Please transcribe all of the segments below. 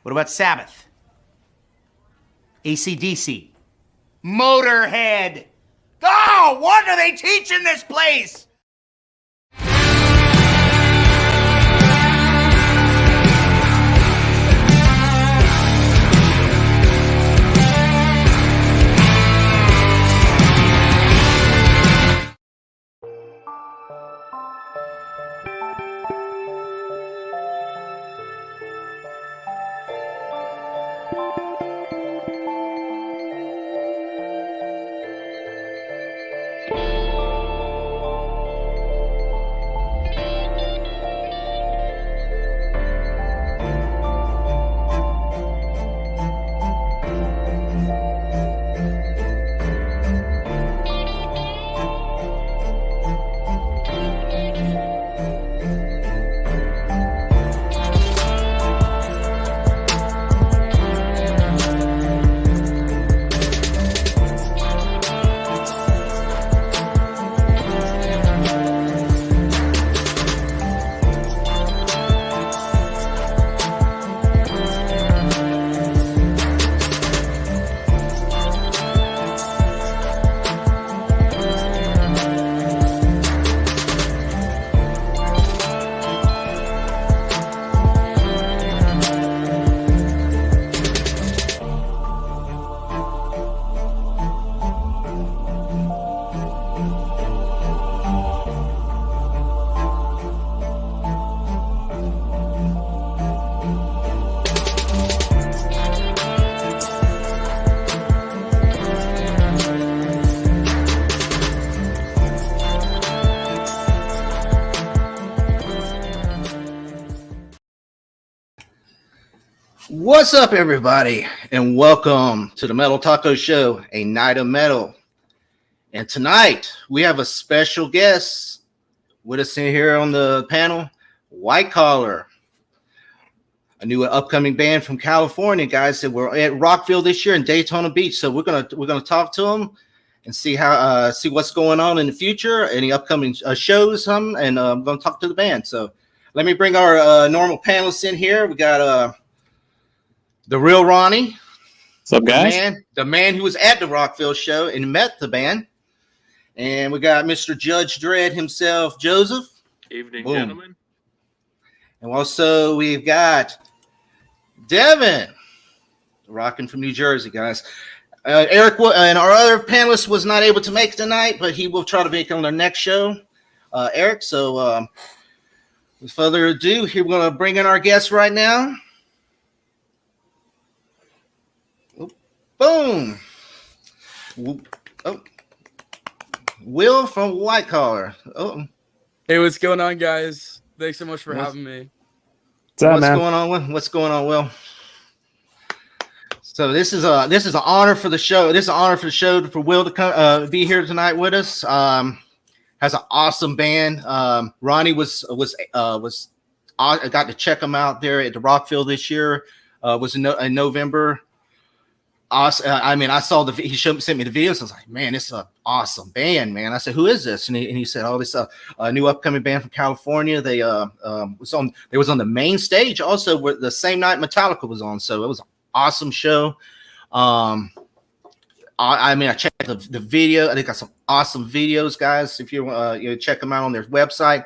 What about Sabbath? AC/DC? Motorhead? Oh, what are they teaching this place? What's up, everybody, and welcome to the Metal Taco Show, a night of metal. And tonight we have a special guest with us in here on the panel, CollR, a new upcoming band from California, guys. That we're at Rockville this year in Daytona Beach, so we're gonna talk to them and see how see what's going on in the future, any upcoming shows, and I'm gonna talk to the band. So let me bring our normal panelists in here. We got the real Ronnie. What's up, guys? The man who was at the Rockville show and met the band. And we got Mr. Judge Dredd himself, Joseph. Evening, gentlemen. And also we've got Devon, rocking from New Jersey, guys. Erik and our other panelist was not able to make tonight, but he will try to make it on our next show. Erik, so with further ado, here we're going to bring in our guest right now. Boom. Oh. Will from CollR. Oh. Hey, what's going on, guys? Thanks so much for having me. What's going on, Will? So this is an honor for the show. This is an honor for the show for Will to come be here tonight with us. Has an awesome band. Ronnie I got to check him out there at the Rockville this year. Was in November. Awesome. I mean, I saw he sent me the videos. I was like, man, this is an awesome band, man. I said, who is this? And he said, oh, this new upcoming band from California. They was on the main stage also the same night Metallica was on. So it was an awesome show. I checked the video. I think got some awesome videos, guys. If you check them out on their website.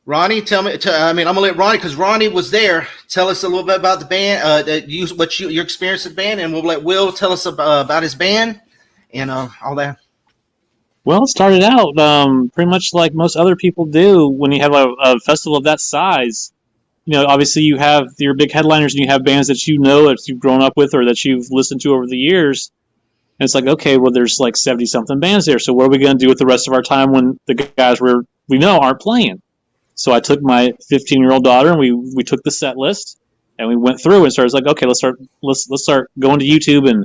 Ronnie, I'm gonna let Ronnie, because Ronnie was there. Tell us a little bit about the band, your experience with the band, and we'll let Will tell us about his band and all that. Well, it started out pretty much like most other people do when you have a festival of that size. You know, obviously you have your big headliners and you have bands that that you've grown up with or that you've listened to over the years. And it's like, okay, well, there's like 70-something bands there. So what are we going to do with the rest of our time when the guys we know aren't playing? So I took my 15-year-old daughter and we took the set list and we went through and started like, okay, let's start going to YouTube and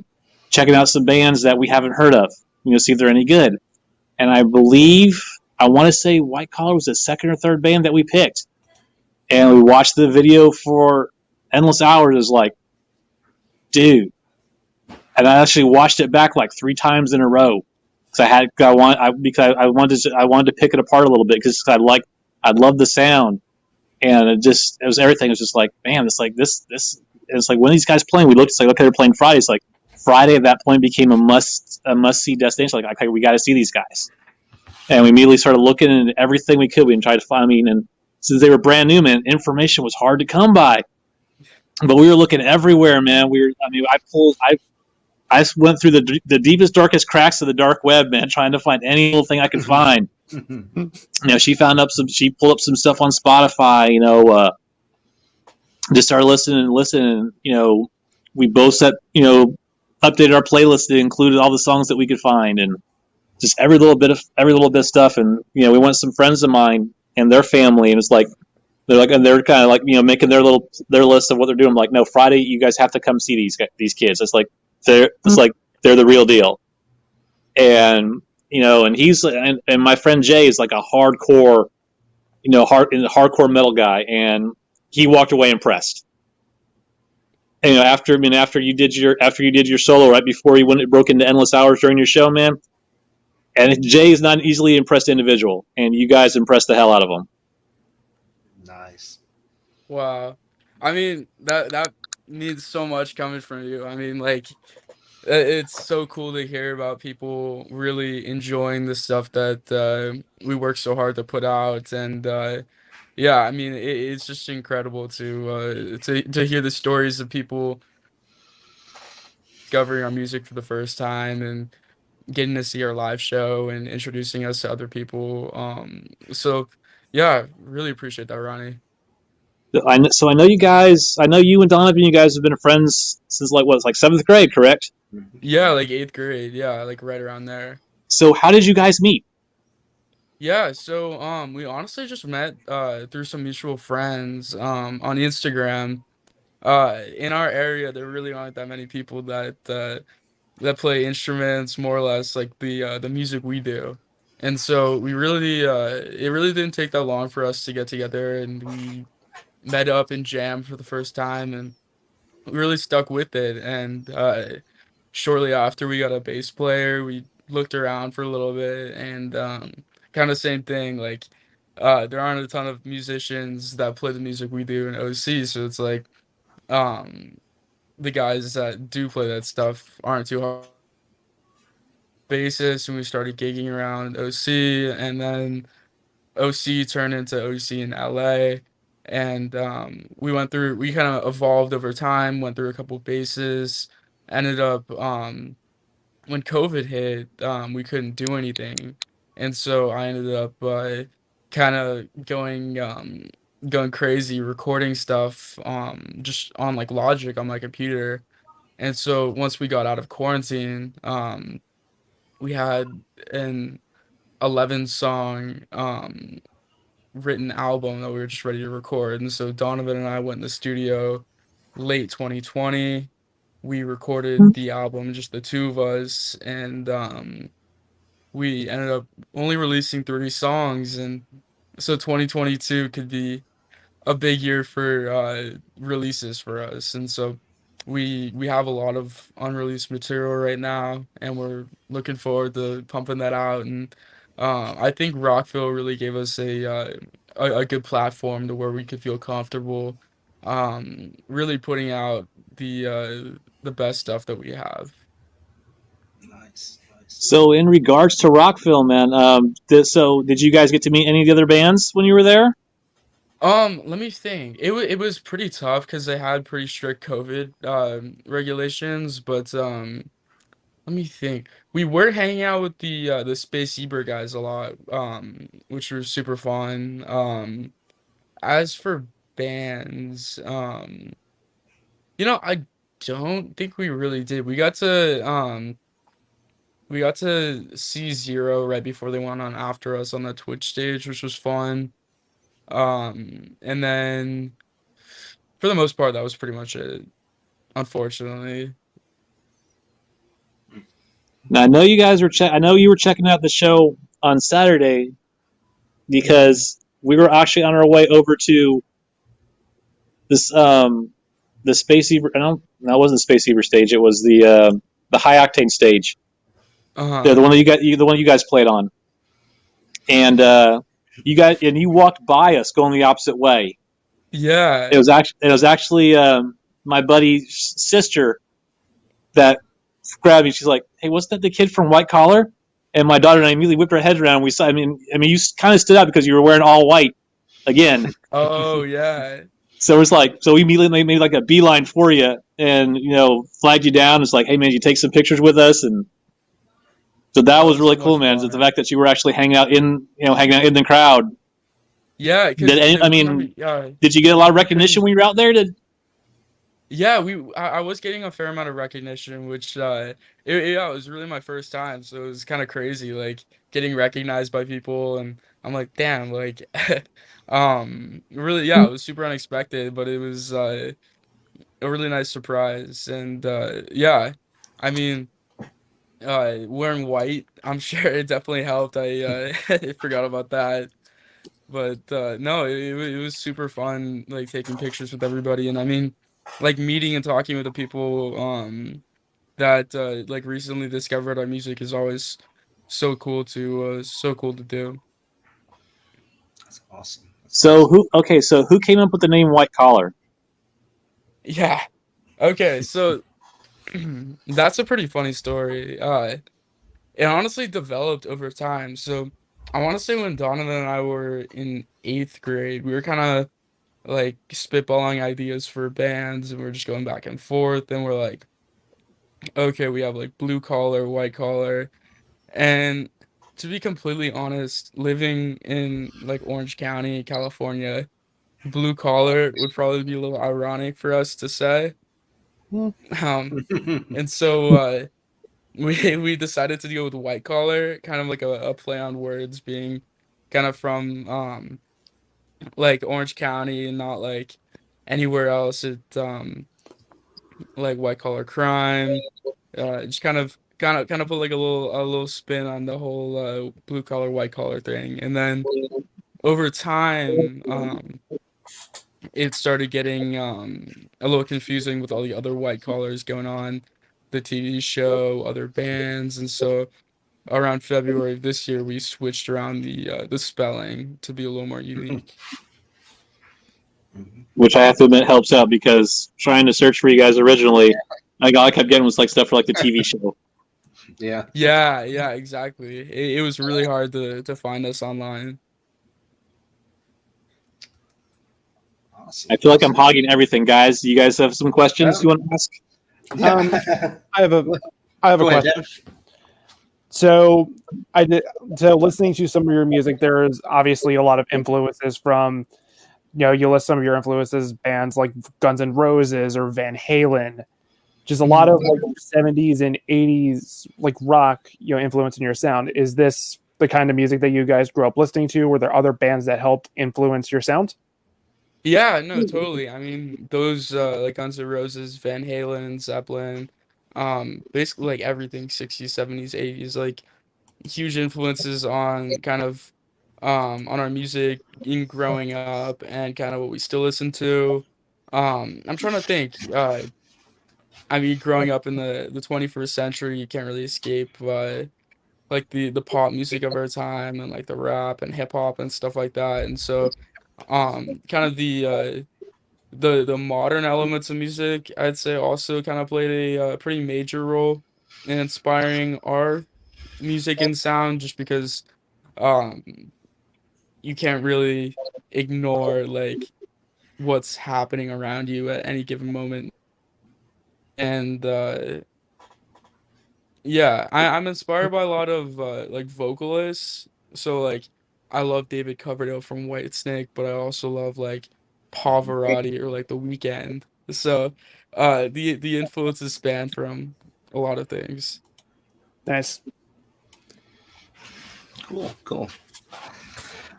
checking out some bands that we haven't heard of, see if they're any good. And I want to say CollR was the second or third band that we picked. And we watched the video for endless hours. It was like, dude. And I actually watched it back like 3 times in a row because I wanted to pick it apart a little bit because I love the sound, and it was everything. It was just like, man, it's like this. It's like when these guys playing, we looked. It's like, okay, they're playing Friday. It's like Friday at that point became a must see destination. Like, okay, we got to see these guys, and we immediately started looking into everything we could. We tried to find. I mean, and since they were brand new, man, information was hard to come by. But we were looking everywhere, man. I went through the deepest, darkest cracks of the dark web, man, trying to find any little thing I could find. She pulled up some stuff on Spotify, just started listening. We both updated our playlist that included all the songs that we could find, and just every little bit of stuff. And we went with some friends of mine and their family, and it's like they're kind of like making their list of what they're doing. I'm like, no, Friday you guys have to come see these kids. It's like they're the real deal. And and he's and my friend Jay is like a hardcore hardcore metal guy, and he walked away impressed. And, after you did your solo right before you broke into endless hours during your show, man. And Jay is not an easily impressed individual, and you guys impressed the hell out of him. Nice. Wow. I mean, that means so much coming from you. I mean, like, it's so cool to hear about people really enjoying the stuff that we work so hard to put out. And yeah, I mean, it's just incredible to hear the stories of people discovering our music for the first time and getting to see our live show and introducing us to other people. So yeah, really appreciate that, Ronnie. So I know you guys. I know you and Donovan. You guys have been friends since like 7th grade, correct? Yeah, like 8th grade. Yeah, like right around there. So how did you guys meet? Yeah, so we honestly just met through some mutual friends on Instagram. In our area, there really aren't that many people that play instruments more or less like the music we do. And so we really it really didn't take that long for us to get together, and we met up and jammed for the first time, and we really stuck with it. And shortly after we got a bass player, we looked around for a little bit, and kind of same thing, like there aren't a ton of musicians that play the music we do in OC, so it's like um the guys that do play that stuff aren't too hard basis, and we started gigging around OC, and then OC turned into OC in LA. And we kind of evolved over time, went through a couple bases, ended up when COVID hit, we couldn't do anything, and so I ended up kind of going crazy recording stuff just on like Logic on my computer. And so once we got out of quarantine, we had an 11 song written album that we were just ready to record. And so Donovan and I went in the studio late 2020. We recorded the album, just the two of us, and we ended up only releasing 30 songs. And so 2022 could be a big year for releases for us. And so we have a lot of unreleased material right now, and we're looking forward to pumping that out. And I think Rockville really gave us a good platform to where we could feel comfortable really putting out the best stuff that we have. Nice. So in regards to Rockville, man, did you guys get to meet any of the other bands when you were there? Let me think. It was pretty tough because they had pretty strict COVID regulations, but let me think. We were hanging out with the Space Eber guys a lot, which was super fun. As for bands, I don't think we really did. We got to see Zero right before they went on after us on the Twitch stage, which was fun. And then for the most part, that was pretty much it, unfortunately. Now I know you guys were I know you were checking out the show on Saturday because we were actually on our way over to this the Space Eber. No, it wasn't the Space Eber stage. It was the High Octane stage. The one that you guys played on, and you walked by us going the opposite way, Yeah. It was actually my buddy's sister that grabbed me. She's like, "Hey, wasn't that the kid from White Collar?" And my daughter and I immediately whipped our heads around. We saw. You kind of stood out because you were wearing all white again. Oh yeah. So it's like, so we immediately made like a beeline for you, and flagged you down. It's like, hey man, you take some pictures with us, and so that was really so cool, much man. fun. The fact that you were actually hanging out in the crowd. Yeah, because Did you get a lot of recognition when you were out there? yeah, I was getting a fair amount of recognition, which it was really my first time, so it was kind of crazy, like getting recognized by people, and I'm like, damn, like, really, yeah, it was super unexpected, but it was a really nice surprise, and yeah, I mean, wearing white, I'm sure it definitely helped. I forgot about that. But no, it was super fun, like taking pictures with everybody, and I mean, like meeting and talking with the people that like recently discovered our music is always so cool to do. That's awesome. So who came up with the name White Collar? Yeah. Okay, so that's a pretty funny story. It honestly developed over time. So I want to say when Donovan and I were in 8th grade, we were kind of like spitballing ideas for bands, and we're just going back and forth, and we're like, okay, we have like blue collar, white collar, and to be completely honest, living in like Orange County, California, blue collar would probably be a little ironic for us to say. Um, and so we decided to go with white collar, kind of like a play on words, being kind of from like Orange County and not like anywhere else. It like white collar crime. Just kind of put like a little spin on the whole blue collar white collar thing, and then over time, it started getting a little confusing with all the other white collars going on, the TV show, other bands, and so around February of this year, we switched around the spelling to be a little more unique. Which I have to admit helps out because trying to search for you guys originally, all I kept getting was like stuff for like the TV show. Yeah. Yeah, exactly. It was really hard to find us online. Awesome. I feel like I'm hogging everything, guys. You guys have some questions you want to ask? I have a Go ahead, question. Devon. So listening to some of your music, there is obviously a lot of influences from, you list some of your influences, bands like Guns N' Roses or Van Halen, just a lot of like 70s and 80s like rock, influence in your sound. Is this the kind of music that you guys grew up listening to? Were there other bands that helped influence your sound? Yeah, no, totally. I mean, those like Guns N' Roses, Van Halen, Zeppelin, basically like everything 60s, 70s, 80s, like huge influences on kind of on our music in growing up and kind of what we still listen to. I'm trying to think. I mean, growing up in the 21st century, you can't really escape like the pop music of our time and like the rap and hip hop and stuff like that. And so kind of the modern elements of music, I'd say, also kind of played a pretty major role in inspiring our music and sound, just because um you can't really ignore like what's happening around you at any given moment. And yeah, I'm inspired by a lot of like vocalists. So like I love David Coverdale from Whitesnake, but I also love like Pavarotti or like The Weeknd. So the influences span from a lot of things. Nice. Cool.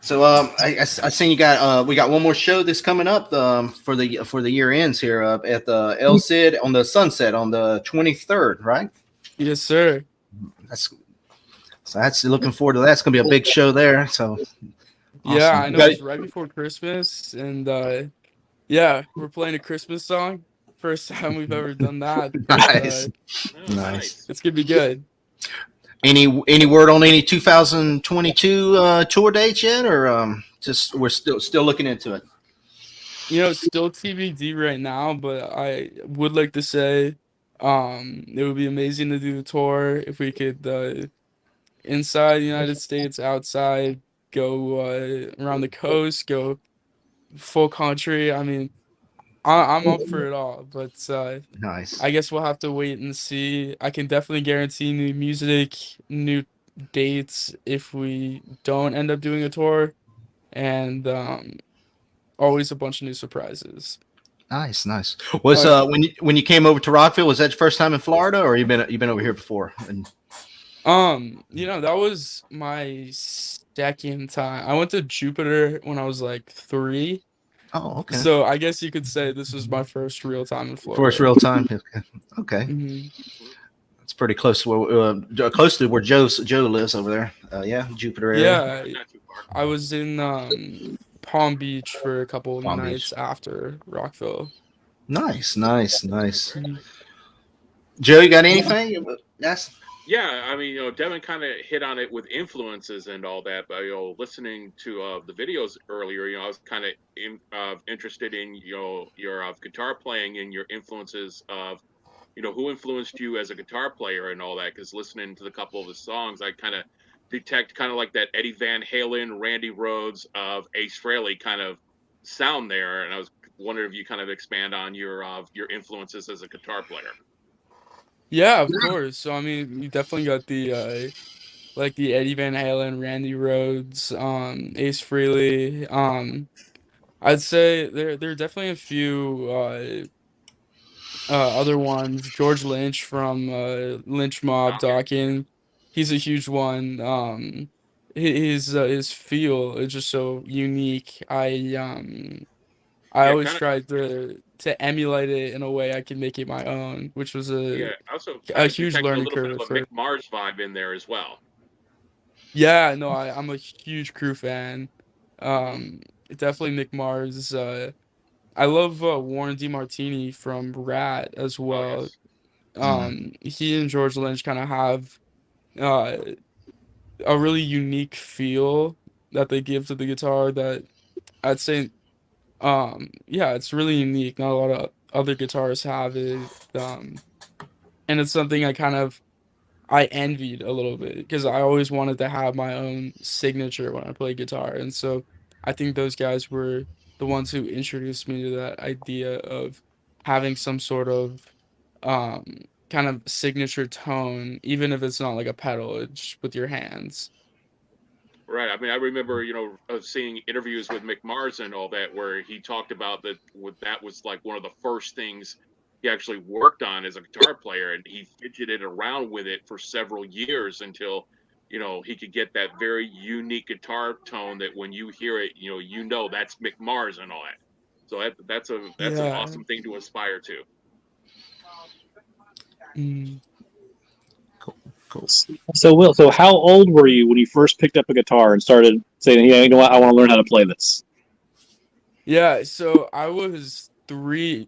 So I seen you got we got one more show that's coming up for the year ends here at the El Cid on the Sunset on the 23rd, right? Yes, sir. That's looking forward to that. It's gonna be a big show there. So Yeah, awesome. I know it's right before Christmas, and yeah, we're playing a Christmas song. First time we've ever done that. But, Nice. Nice. it's gonna be good. Any word on any 2022 tour dates yet, or just we're still looking into it? Still TBD right now, but I would like to say, it would be amazing to do the tour if we could, inside the United States, outside, go around the coast, go full country. I mean, I'm up for it all, but Nice. I guess we'll have to wait and see. I can definitely guarantee new music, new dates if we don't end up doing a tour, and always a bunch of new surprises. Nice. Was Oh yeah. when you came over to Rockville, was that your first time in Florida, or you been over here before? And That was my second time. I went to Jupiter when I was like 3. oh, okay. So I guess you could say this was my first real time in First Florida. real time. Okay, hmm it's pretty close to where Joe lives over there. Yeah, Jupiter area, Yeah, I was in Palm Beach for a couple of Palm Beach. nights after Rockville. Nice. Mhm. Joe, you got anything? Yes. Yeah, I mean, Devin kind of hit on it with influences and all that, but listening to the videos earlier, I was kind of interested in your guitar playing and your influences of who influenced you as a guitar player and all that. Because listening to the couple of the songs, I kind of detect kind of like that Eddie Van Halen, Randy Rhoads of Ace Frehley kind of sound there, and I was wondering if you kind of expand on your influences as a guitar player. Yeah, of course. So I mean, you definitely got the like the Eddie Van Halen, Randy Rhoads, Ace Frehley. I'd say there are definitely a few other ones. George Lynch from Lynch Mob Okay. Docking. He's a huge one. His feel is just so unique. I Yeah, always kind of. tried to emulate it in a way I can make it my own, which was Yeah, I also a kind of huge detect a learning little bit curve of a Mick for. Mars vibe in there as well. Yeah, no, I'm a huge Crew fan. Definitely Nick Mars. I love Warren DeMartini from Rat as Oh well. yes. Mm. He and George Lynch kind of have uh, a really unique feel that they give to the guitar that I'd say, yeah, it's really unique. Not a lot of other guitarists have it. And it's something I envied a little bit because I always wanted to have my own signature when I play guitar. And so I think those guys were the ones who introduced me to that idea of having some sort of um kind of signature tone, even if it's not like a pedal, it's with your hands. Right. I mean, I remember, seeing interviews with Mick Mars and all that, where he talked about that was like one of the first things he actually worked on as a guitar player, and he fidgeted around with it for several years until, he could get that very unique guitar tone that when you hear it, that's Mick Mars and all that. So that's an Yeah. awesome thing to aspire to. Mm. Cool. So, Will, so how old were you when you first picked up a guitar and started saying, "Yeah, you know what, I want to learn how to play this"? Yeah, so I was 3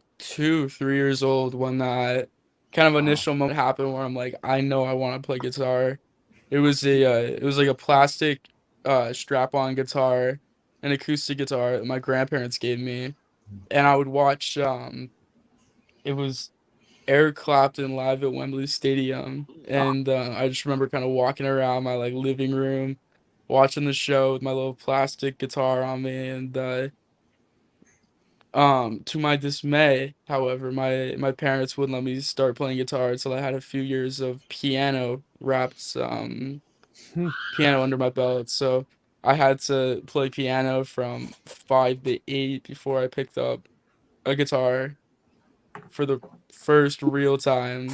years old when that kind of Wow. initial moment happened where I'm like, I know I want to play guitar. It was like a plastic strap-on guitar, an acoustic guitar that my grandparents gave me, and I would watch it was Eric Clapton live at Wembley Stadium, and I just remember kind of walking around my like living room, watching the show with my little plastic guitar on me, and to my dismay, however, my parents wouldn't let me start playing guitar until I had a few years of piano under my belt. So I had to play piano from 5 to 8 before I picked up a guitar for the first real time.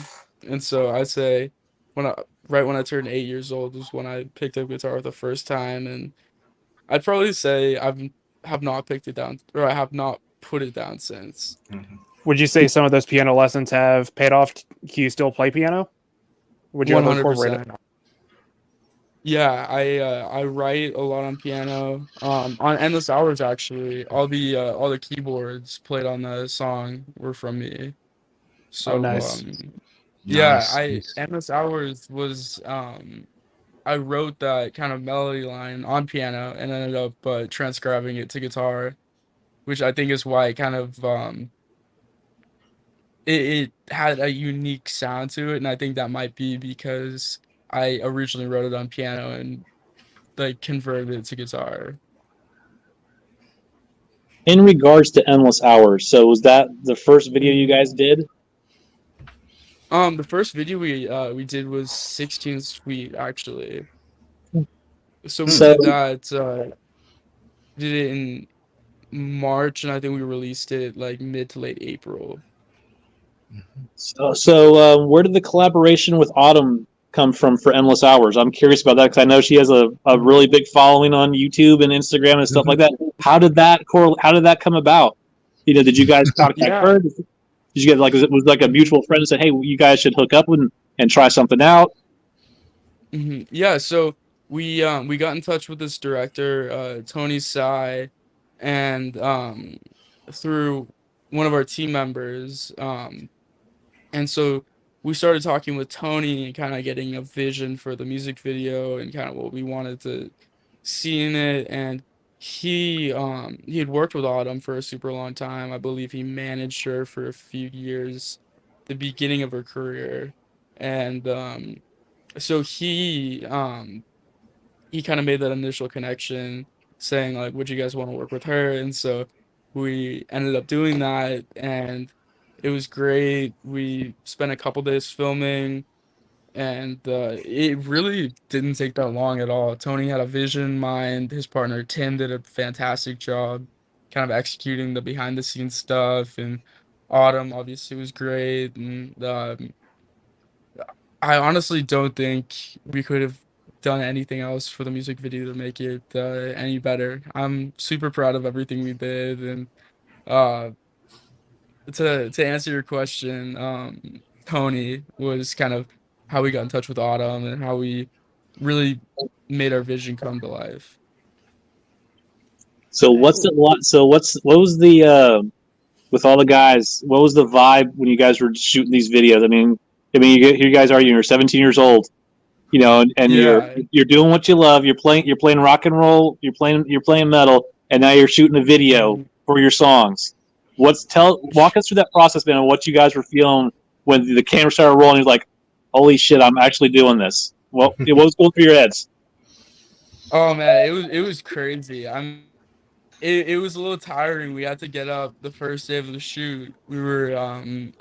And so I'd say when I right when I turned 8 years old was when I picked up guitar the first time, and I'd probably say have not picked it down, or I have not put it down since. Mhm. Would you say some of those piano lessons have paid off? Can you still play piano? Would you ever incorporate it? 100%. Yeah, I write a lot on piano. On Endless Hours actually, all the keyboards played on the song were from me. Oh, So nice. yeah, Nice. I Endless Hours was I wrote that kind of melody line on piano and ended up transcribing it to guitar. which I think is why it kind of it had a unique sound to it, and I think that might be because I originally wrote it on piano and like converted it to guitar. In regards to Endless Hours, so was that the first video you guys did? The first video we did was 16 Sweet, actually. So we So- did it in March, and I think we released it like mid to late April. So where did the collaboration with Autumn come from for Endless Hours? I'm curious about that because I know she has a really big following on YouTube and Instagram and stuff like that. How did that come about? Did you guys contact her? Did you get was it like a mutual friend that said, "Hey, you guys should hook up and try something out"? Mm-hmm. Yeah, so we got in touch with this director, Tony Sai, and through one of our team members, and so we started talking with Tony and kind of getting a vision for the music video and kind of what we wanted to see in it. And he had worked with Autumn for a super long time. I believe he managed her for a few years, the beginning of her career, and so he kind of made that initial connection, saying like, would you guys want to work with her? And so we ended up doing that, and it was great. We spent a couple days filming, and it really didn't take that long at all. Tony had a vision in mind. His partner Tim did a fantastic job kind of executing the behind the scenes stuff, and Autumn obviously was great. And I honestly don't think we could have done anything else for the music video to make it any better. I'm super proud of everything we did, and uh, to answer your question, Tony was kind of how we got in touch with Autumn and how we really made our vision come to life. So what was the with all the guys? What was the vibe when you guys were shooting these videos? I mean, here you guys are. You're 17 years old, and Yeah. you're doing what you love. You're playing rock and roll. You're playing metal, and now you're shooting a video for your songs. Walk us through that process, man, of what you guys were feeling when the camera started rolling. You're like, holy shit, I'm actually doing this. Well, what was going through your heads? Oh man, it was crazy. It was a little tiring. We had to get up the first day of the shoot. We were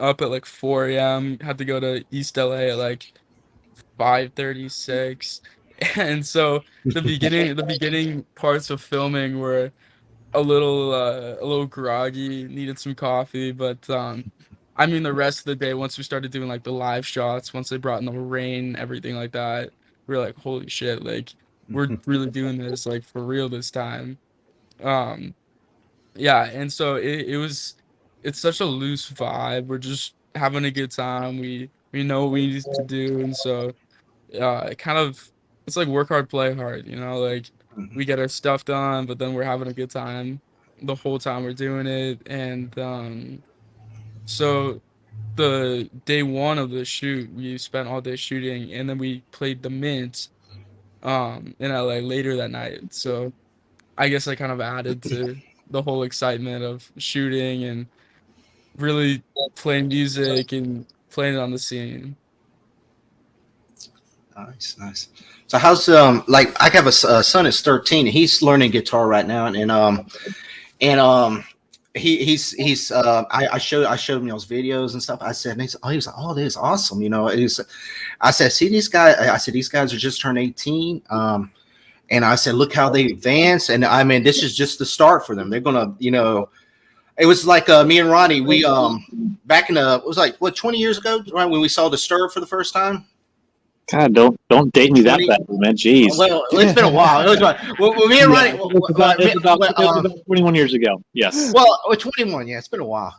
up at like 4 a.m. Had to go to East LA at like 5:36. And so the beginning parts of filming were a little groggy, needed some coffee, but I mean the rest of the day, once we started doing like the live shots, once they brought in the rain, everything like that, we were like, holy shit, like we're really doing this like for real this time. Um yeah, and so it's such a loose vibe. We're just having a good time. We know what we need to do, and so it kind of it's like work hard, play hard, like we get our stuff done, but then we're having a good time the whole time we're doing it. And so the day one of the shoot, we spent all day shooting, and then we played the Mint in LA later that night. So I guess I kind of added to the whole excitement of shooting and really playing music and playing it on the scene. Nice. So how's like I have a son that's 13 and he's learning guitar right now, and he's I showed him those videos and stuff. I said, and he was like, oh, this is awesome, I said, see these guys. I said, these guys are just turned 18. And I said, look how they advance, and I mean, this is just the start for them. They're gonna, it was like me and Ronnie. We back in it was like 20 years ago, right, when we saw Disturb for the first time. God, don't date me that bad, man. Jeez. Well, it's been a while. It was well, me and Ronnie. It's about 21 years ago. Yes. Well, 21. Yeah, it's been a while.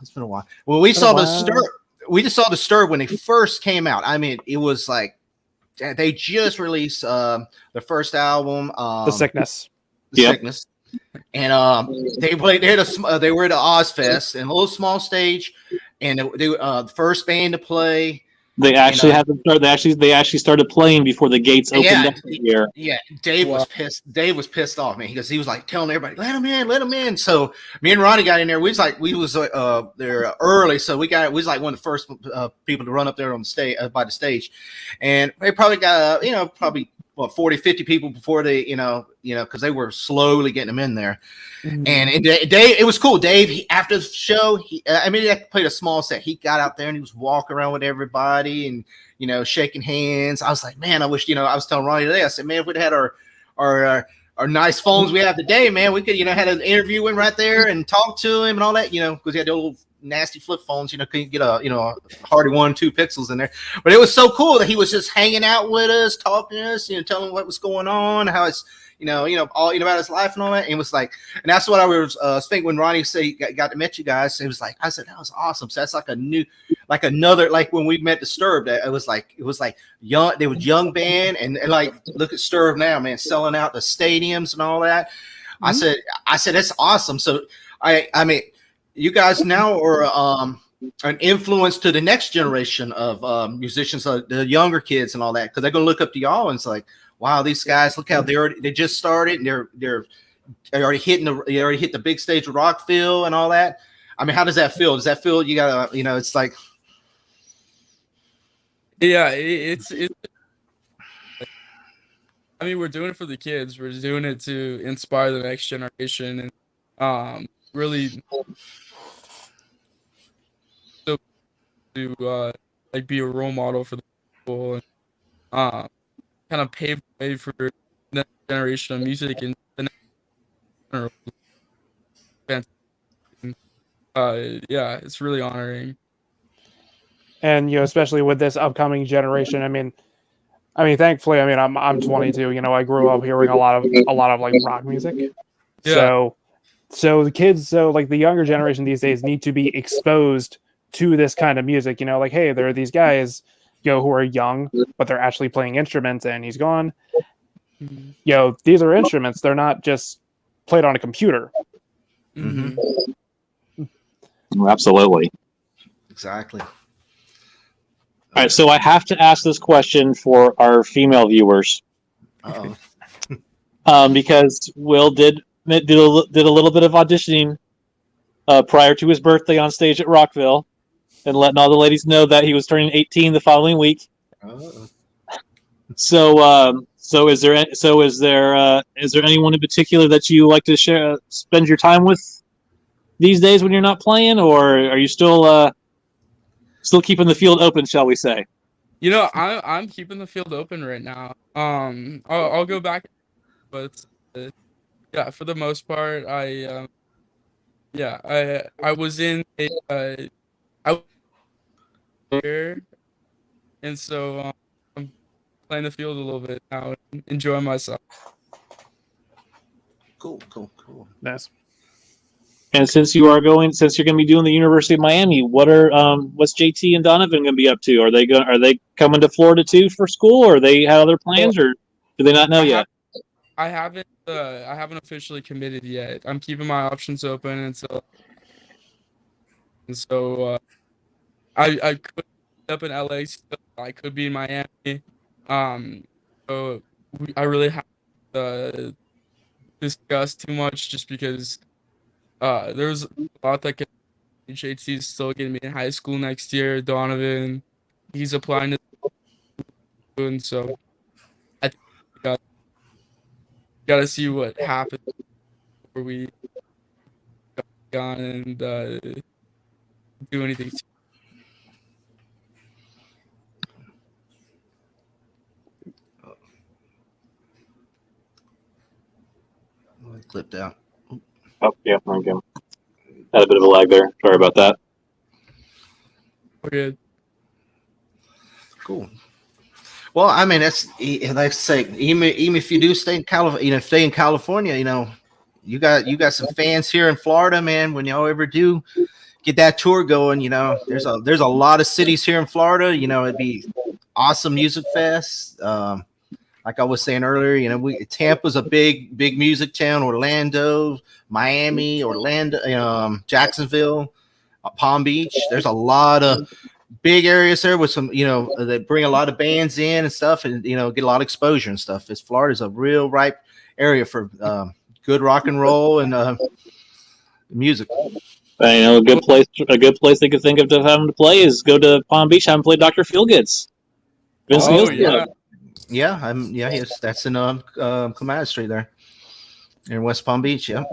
Well, we saw Disturb. We just saw Disturb when they first came out. I mean, it was like they just released the first album, The Sickness. Sickness, and they played. They were at the Ozfest in a little small stage, and they the first band to play. They actually had to start. They actually started playing before the gates opened up here. Yeah, Dave was pissed. Dave was pissed off, man. He was like telling everybody, "Let him in, let him in." So me and Ronnie got in there. We was there early, so we was like one of the first people to run up there on the stage by the stage, and they probably got probably 40, 50 people before they because they were slowly getting them in there. Mm-hmm. And Dave, it was cool. Dave, after the show, he played a small set. He got out there and he was walking around with everybody and shaking hands. I was like, man, I wish I was telling Ronnie today. I said, man, if we'd had our nice phones we have today, man, we could had an interview with him right there and talk to him and all that, because he had the little nasty flip phones, couldn't get a hardy 1-2 pixels in there. But it was so cool that he was just hanging out with us, talking to us, telling what was going on, how it's all about his life and all that. And it was like, and that's what I was thinking when Ronnie said he got to meet you guys. It was like, I said, that was awesome. So that's like another when we met Disturbed, it was like young, they was young band and like look at Disturbed now, man, selling out the stadiums and all that. Mm-hmm. I said that's awesome. So I mean, you guys now are an influence to the next generation of musicians, the younger kids and all that, because they're gonna look up to y'all and it's like, wow, these guys, look how they just started and they already hit the big stage of Rockville and all that. I mean, how does that feel? Does that feel you gotta it's like, yeah, it's I mean, we're doing it for the kids. We're doing it to inspire the next generation and really to like be a role model for the people and kind of pave the way for the next generation of music and the next yeah, it's really honoring. And especially with this upcoming generation, I mean, thankfully, I'm 22. I grew up hearing a lot of like rock music. Yeah. So the kids, like the younger generation these days, need to be exposed to this kind of music. Like, hey, there are these guys, who are young, but they're actually playing instruments, and he's gone. These are instruments. They're not just played on a computer. Mm-hmm. Absolutely. Exactly. All right, so I have to ask this question for our female viewers. Because Will did a little bit of auditioning prior to his birthday on stage at Rockville, and letting all the ladies know that he was turning 18 the following week. So is there anyone in particular that you like to spend your time with these days when you're not playing, or are you still keeping the field open, shall we say? I'm keeping the field open right now. I'll go back, but yeah, for the most part, I was in here, and so I'm playing the field a little bit now and enjoying myself. Cool. Nice. And since you're going to be doing the University of Miami, what's JT and Donovan going to be up to? Are they coming to Florida too for school, or they have other plans, or do they not know yet? I haven't officially committed yet. I'm keeping my options open until. And so I could be up in LA still. I could be in Miami. So I really haven't discussed too much just because there's a lot that can. JT is still getting me in high school next year. Donovan, he's applying to, and so I think we gotta see what happens before we go on and do anything. Clipped out. Oh, yeah, okay. Had a bit of a lag there. Sorry about that. We're good. Cool. Well, I mean, that's like I say, even if you do stay in California, you got some fans here in Florida, man. When y'all ever do get that tour going, there's a lot of cities here in Florida. It'd be awesome music fest. Like I was saying earlier, Tampa's a big music town. Orlando, Miami, Jacksonville, Palm Beach. There's a lot of big areas there with some, they bring a lot of bands in and stuff, and get a lot of exposure and stuff. Florida's a real ripe area for good rock and roll and music. A good place they could think of to have them to play is go to Palm Beach, have them play Dr. Feelgood's. Yes, that's in Clematis Street there in West Palm Beach. Yeah.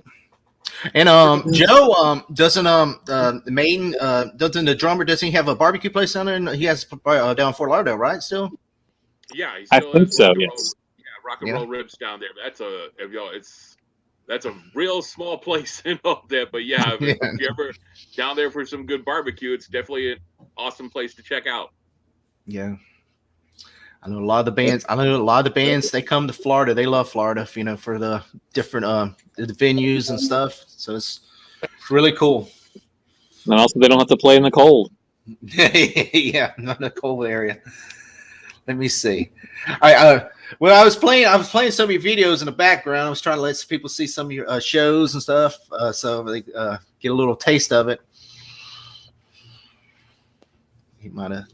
And Joe doesn't the drummer, doesn't he have a barbecue place down there? And he has down in Fort Lauderdale, right? Still. Yeah, he I still think has so. rock and Yes. roll- yeah, rock and roll ribs down there. That's a real small place and all that. But yeah, if you're ever down there for some good barbecue, it's definitely an awesome place to check out. Yeah. I know a lot of the bands. They come to Florida. They love Florida, for the different the venues and stuff. So it's really cool. And also, they don't have to play in the cold. Yeah, not in a cold area. Let me see. I was playing some of your videos in the background. I was trying to let some people see some of your shows and stuff, so they get a little taste of it. He might have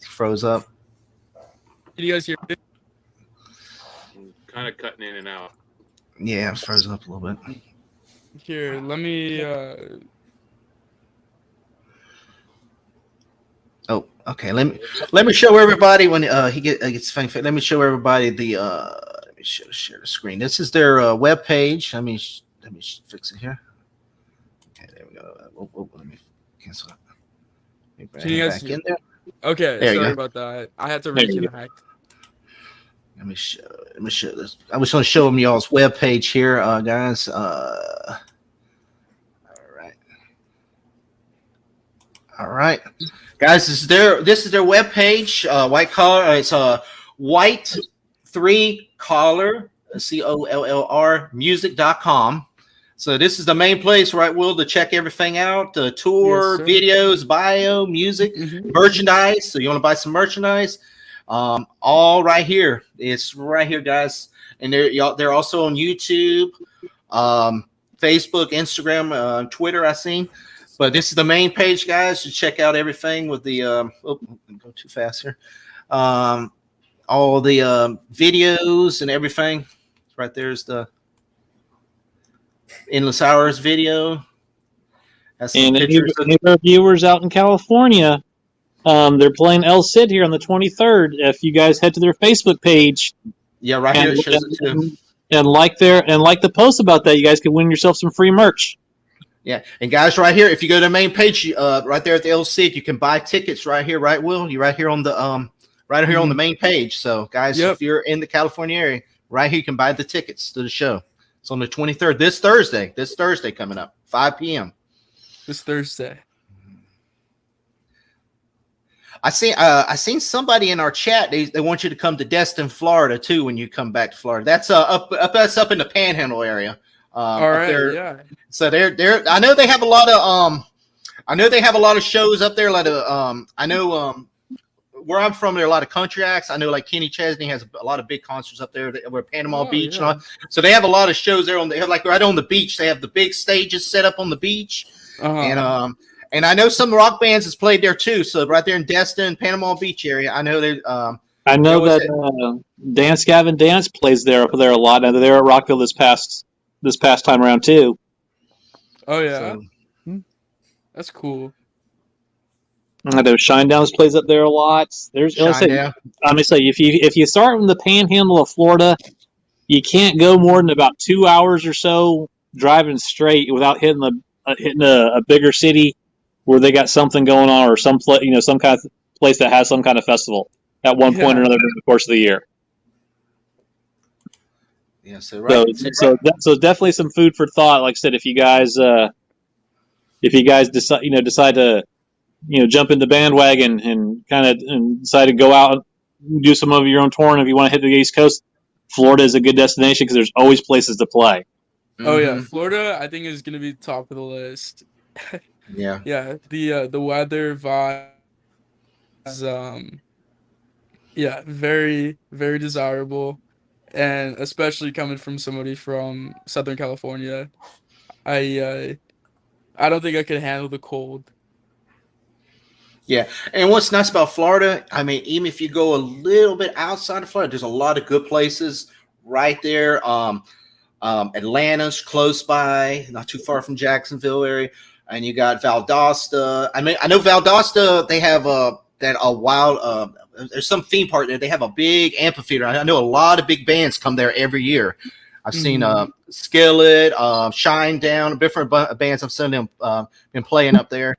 froze up. Can you guys hear me? Kind of cutting in and out. Yeah, it's frozen up a little bit. Here, let me. Oh, okay. Let me show everybody when he gets fine. Let me show everybody the. Let me share the screen. This is their web page. Let me fix it here. Okay, there we go. Let me cancel it. Can you guys back in there? Okay, There you sorry go. about that. I had to There you reconnect. Let me show this. I was going to show them y'all's web page here, guys. All right, guys. This is their web page. White CollR. It's white 3 CollR CollR music.com. So this is the main place, right, Will, to check everything out. The tour, Yes, videos, bio, music, merchandise. So you want to buy some merchandise? All right here. It's right here, guys. And they're also on YouTube, Facebook, Instagram, Twitter, I seen. But this is the main page, guys, to check out everything with the go too fast here. All the videos and everything. Right there's the Endless Hours video. That's some And pictures any of our viewers out in California, they're playing El Cid here on the 23rd. If you guys head to their Facebook page, yeah, right here it shows it too. and like the post about that, you guys can win yourself some free merch. Yeah, and guys, right here, if you go to the main page, right there at the LC, you can buy tickets right here, right, Will? You're right here on the on the main page. So, guys, if you're in the California area, right here, you can buy the tickets to the show. It's on the 23rd, this Thursday coming up, 5 p.m. This Thursday. I seen somebody in our chat. They want you to come to Destin, Florida, too, when you come back to Florida. That's up in the Panhandle area. All right, there. yeah. So they're. I know they have a lot of shows up there. I know where I'm from, there are a lot of country acts. I know like Kenny Chesney has a lot of big concerts up there. Where Panama Beach and all. So they have a lot of shows there they have like right on the beach. They have the big stages set up on the beach, and I know some rock bands has played there too. So right there in Destin, Panama Beach area, I know they. I know that Dance Gavin Dance plays there a lot. And they're at Rockville this past time around too. Oh yeah, So, that's cool. There's Shinedown's plays up there a lot. I'm gonna say if you start from the Panhandle of Florida, you can't go more than about 2 hours or so driving straight without hitting a bigger city where they got something going on or some kind of place that has some kind of festival at one point or another during the course of the year. Yeah, so right. So definitely some food for thought. Like I said, if you guys decide to jump in the bandwagon and decide to go out and do some of your own touring, if you want to hit the East Coast, Florida is a good destination because there's always places to play. Oh yeah, Florida I think is gonna be top of the list. Yeah. Yeah, the weather vibe is very very desirable, and especially coming from somebody from Southern California, I don't think I could handle the cold. Yeah, and what's nice about Florida, I mean, even if you go a little bit outside of Florida, there's a lot of good places right there. Atlanta's close by, not too far from Jacksonville area, and you got Valdosta. I mean, I know Valdosta. They have a wild. There's some theme park there. They have a big amphitheater. I know a lot of big bands come there every year. I've seen Skillet, Shinedown, different bands. I've seen them been playing up there.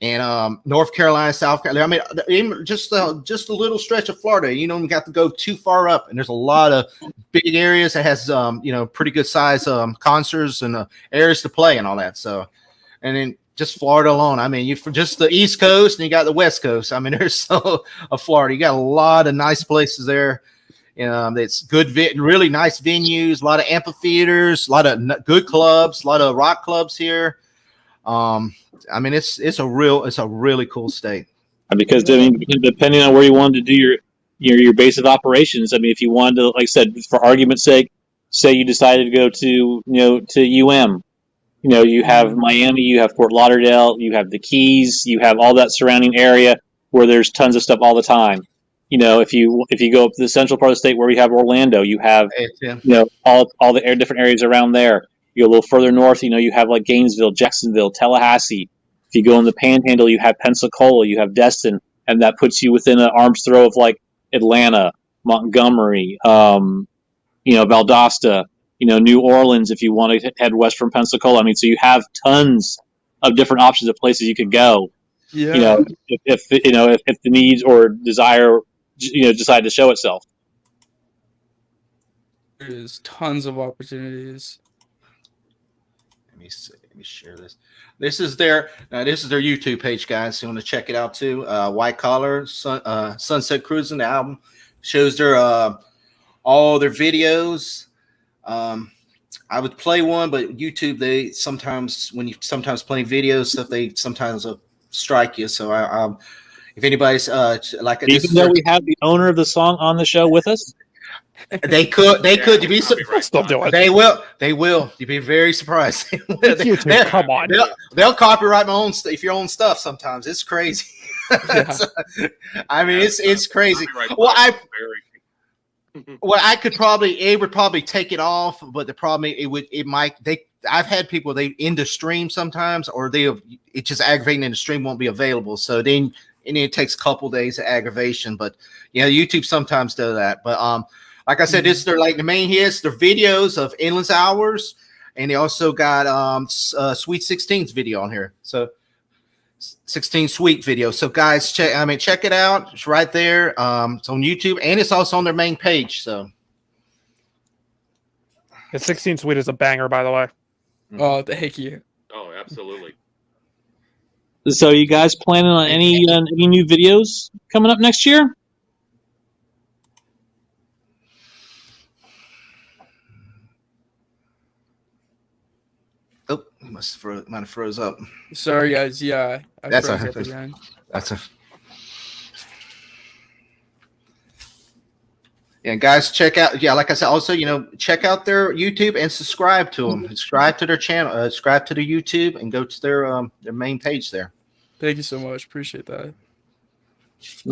And North Carolina, South Carolina. I mean, even just a little stretch of Florida. You don't got to go too far up, and there's a lot of big areas that has pretty good size concerts and areas to play and all that. So, and then just Florida alone. I mean, you for just the East Coast and you got the West Coast. I mean, there's so of Florida. You got a lot of nice places there. It's good, really nice venues, a lot of amphitheaters, a lot of good clubs, a lot of rock clubs here. I mean, it's a really cool state. Because I mean, depending on where you wanted to do your base of operations, I mean, if you wanted to, like I said, for argument's sake, say you decided to go to UM, you have Miami, you have Fort Lauderdale, you have the Keys, you have all that surrounding area where there's tons of stuff all the time. If you go up to the central part of the state where you have Orlando, you have all the different areas around there. You go a little further north, you have like Gainesville, Jacksonville, Tallahassee. If you go in the Panhandle, you have Pensacola, you have Destin, and that puts you within an arm's throw of like Atlanta, Montgomery, Valdosta, New Orleans. If you want to head west from Pensacola, I mean, so you have tons of different options of places you could go. Yeah. If the needs or desire, decide to show itself. There's tons of opportunities. Let me share this. This is their YouTube page, guys. So you want to check it out too. White Collar Sunset Cruising. The album shows their all their videos. I would play one, but YouTube they sometimes when you play videos stuff they sometimes strike you. So if anybody's even though we have the owner of the song on the show with us. They could be still do it. They will. You'd be very surprised. Come on. They'll copyright my own your own stuff sometimes. It's crazy. Yeah. I mean, it's crazy. Well, I could probably it would probably take it off, but the problem I've had people they end the stream sometimes, or it's just aggravating and the stream won't be available. So then it takes a couple days of aggravation. But YouTube sometimes does that. But like I said, this is the main hits, their videos of Endless Hours, and they also got Sweet 16's video on here. So 16 Sweet video. So guys, check it out. It's right there. It's on YouTube, and it's also on their main page. So the 16 Sweet is a banger, by the way. Oh, thank you. Oh, absolutely. So you guys planning on any new videos coming up next year? Oh, might have froze up. Sorry, guys. Yeah, That's froze all up right. again. Yeah, guys, check out. Yeah, like I said, also check out their YouTube and subscribe to them. Subscribe to their channel. Subscribe to their YouTube and go to their main page there. Thank you so much. Appreciate that.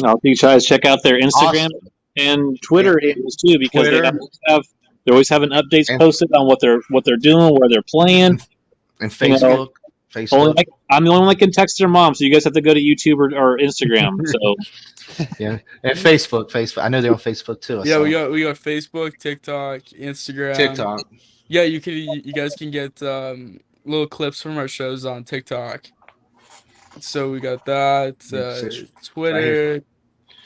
I'll you guys check out their Instagram and Twitter handles too, because they always have an updates posted on what they're doing, where they're playing. And Facebook. I'm the only one that can text their mom, so you guys have to go to YouTube or Instagram. So yeah, and Facebook. I know they're on Facebook too. Yeah, we got Facebook, TikTok, Instagram, TikTok. Yeah, you guys can get little clips from our shows on TikTok. So we got that, Twitter,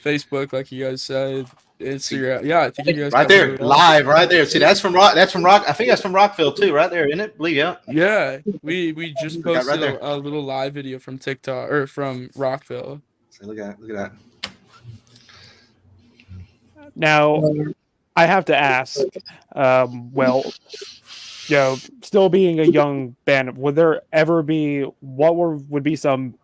Facebook, like you guys said, Instagram. Yeah, I think you guys right there, live, right there. See, that's from Rock. I think that's from Rockville too, right there, isn't it? Believe Yeah, we just posted a little live video from TikTok or from Rockville. So look at that. Now, I have to ask. Still being a young band, would there ever be would be some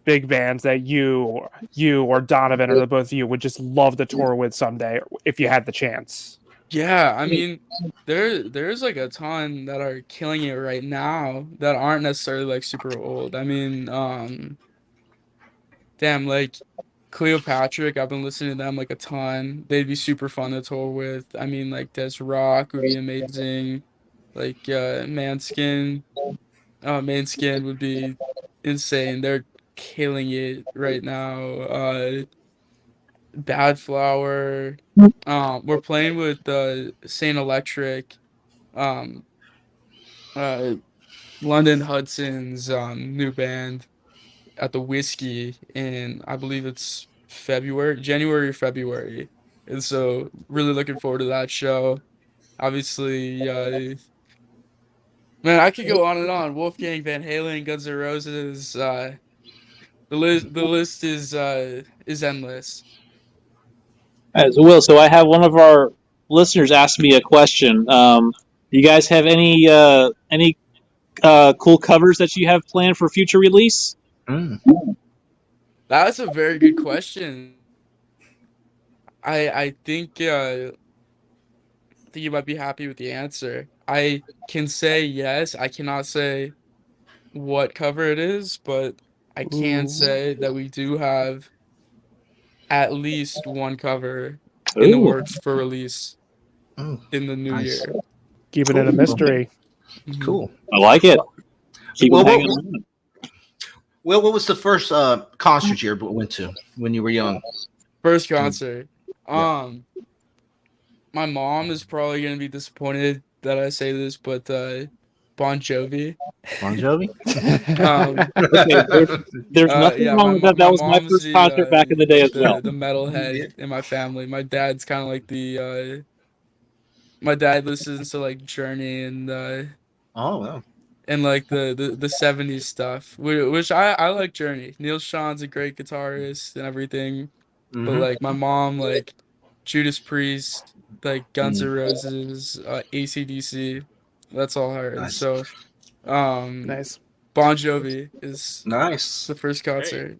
big bands that you or Donovan or the both of you would just love to tour with someday if you had the chance? Yeah, I mean, there's like a ton that are killing it right now that aren't necessarily like super old. I mean, damn, like Cleopatra, I've been listening to them like a ton. They'd be super fun to tour with. I mean, like Des Rock would be amazing. Like Manskin would be insane. They're killing it right now. Bad Flower. We're playing with Saint Electric. Um, uh, London Hudson's new band at the Whiskey in, I believe it's January or February. And so really looking forward to that show. Obviously, man, I could go on and on. Wolfgang Van Halen, Guns N' Roses, the list is endless. As well. So I have one of our listeners ask me a question. You guys have any cool covers that you have planned for future release? Mm. That's a very good question. I think you might be happy with the answer. I can say yes. I cannot say what cover it is, but I can Ooh. say that we do have at least one cover in the Ooh, works for release Mm. in the new Nice. year. Keeping it a Cool. mystery. Mhm. Cool. I like it. Keep Well, them hanging what- around. Well, what was the first concert you ever went to when you were young? First concert. Yeah. My mom is probably gonna be disappointed that I say this, but Bon Jovi. Bon Jovi? Um, There's nothing yeah, wrong with that. That my was my mom's first concert back in the day as well. the metalhead in my family. My dad's kind of like the my dad listens to like Journey Oh, wow. and like the 70s stuff, which I like Journey. Neil Sean's a great guitarist and everything, but Mhm. like my mom like Judas Priest, like Guns N' Mm. Roses, AC/DC. That's all her. And Nice. so Nice. Bon Jovi is Nice. the first concert.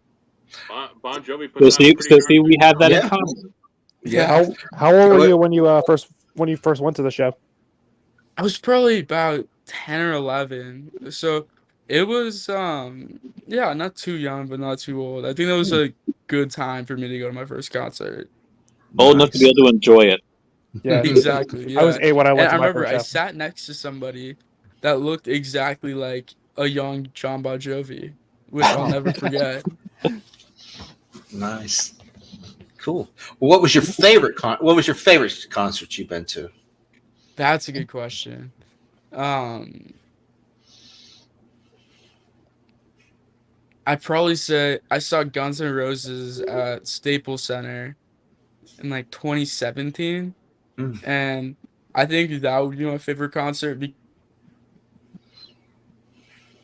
Bon Jovi So puts on a pretty see, we have that in Yeah. common. Yeah. How old were What- you when you first went to the show? I was probably about 10 or 11. So it was yeah, not too young but not too old. I think that was a good time for me to go to my first concert. Old enough to be Nice. able to enjoy it. Yeah. Exactly. Yeah. I was 8 when I And went I to my remember first I show. sat next to somebody that looked exactly like a young John Bon Jovi, which I'll never forget. Nice. Cool. Well, what was your favorite concert you've been to? That's a good question. I'd probably say I saw Guns N' Roses at Staples Center in like 2017, Mm. and I think that would be my favorite concert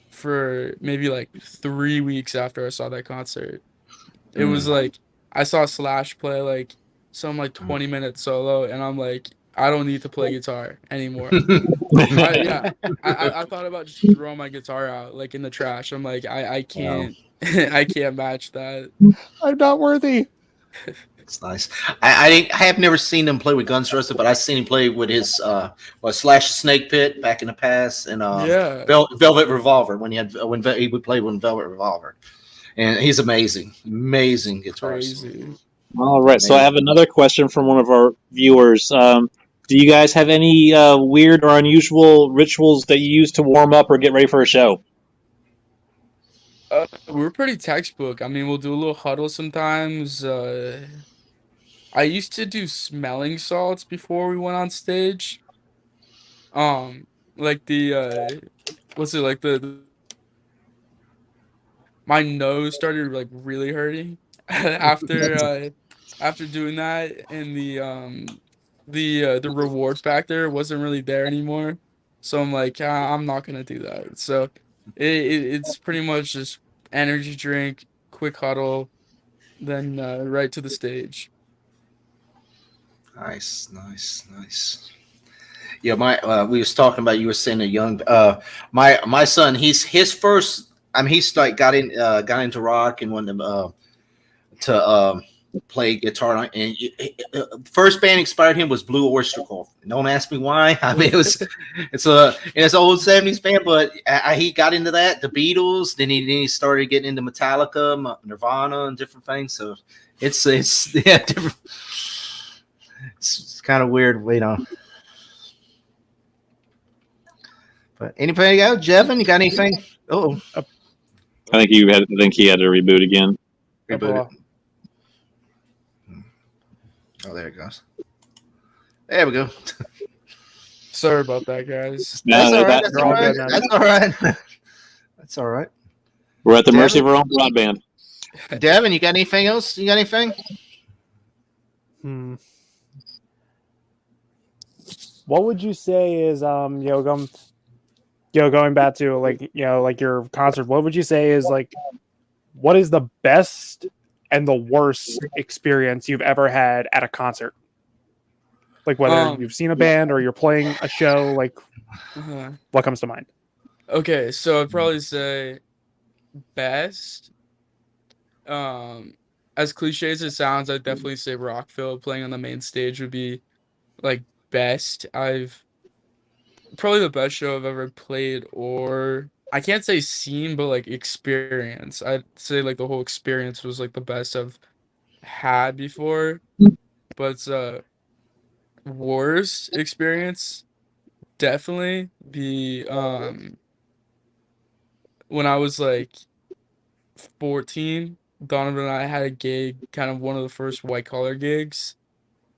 for maybe like 3 weeks after I saw that concert. It was like I saw Slash play like some like 20-minute solo, and I'm like, I don't need to play guitar anymore. I thought about just throwing my guitar out like in the trash. I'm like, I can't I can't match that. I'm not worthy. It's nice. I have never seen him play with Guns N' Roses, but I've seen him play with his Slash Snake Pit back in the past, and Yeah. Velvet Revolver when he would play with Velvet Revolver, and he's amazing guitarist. Crazy. All right. So I have another question from one of our viewers. Do you guys have any weird or unusual rituals that you use to warm up or get ready for a show? We're pretty textbook. I mean, we'll do a little huddle sometimes. I used to do smelling salts before we went on stage. Like what's it like my nose started like really hurting after doing that, and the reward factor wasn't really there anymore. So I'm like, I'm not gonna do that. So it's pretty much just energy drink, quick huddle, then right to the stage. Nice. Yeah, we was talking about, you were saying a young my son, his first, I mean, he's like got into rock and wanted to play guitar. And first band inspired him was Blue Oyster Cult. Don't ask me why. I mean, it's an old '70s band, but he got into that. The Beatles. Then he started getting into Metallica, Nirvana, and different things. So it's yeah, different. It's kind of weird, you know. But anything else, Jevon? You got anything? Oh, I think he had to reboot again. Reboot it. Oh, there it goes. There we go. Sorry about that, guys. That's all right. That's all right. That's all right. We're at the mercy of our own broadband. Devon, you got anything else? You got anything? What would you say is going back to like your concert, what would you say is like what is the best and the worst experience you've ever had at a concert? Like whether you've seen a band or you're playing a show, like what comes to mind? Okay, so I'd probably say best. As cliche as it sounds, I'd definitely say Rockville playing on the main stage would be like best. Probably the best show I've ever played, or I can't say seen, but like experience. I'd say like the whole experience was like the best I've had before. But worst experience definitely be when I was like 14, Donovan and I had a gig, kind of one of the first white collar gigs,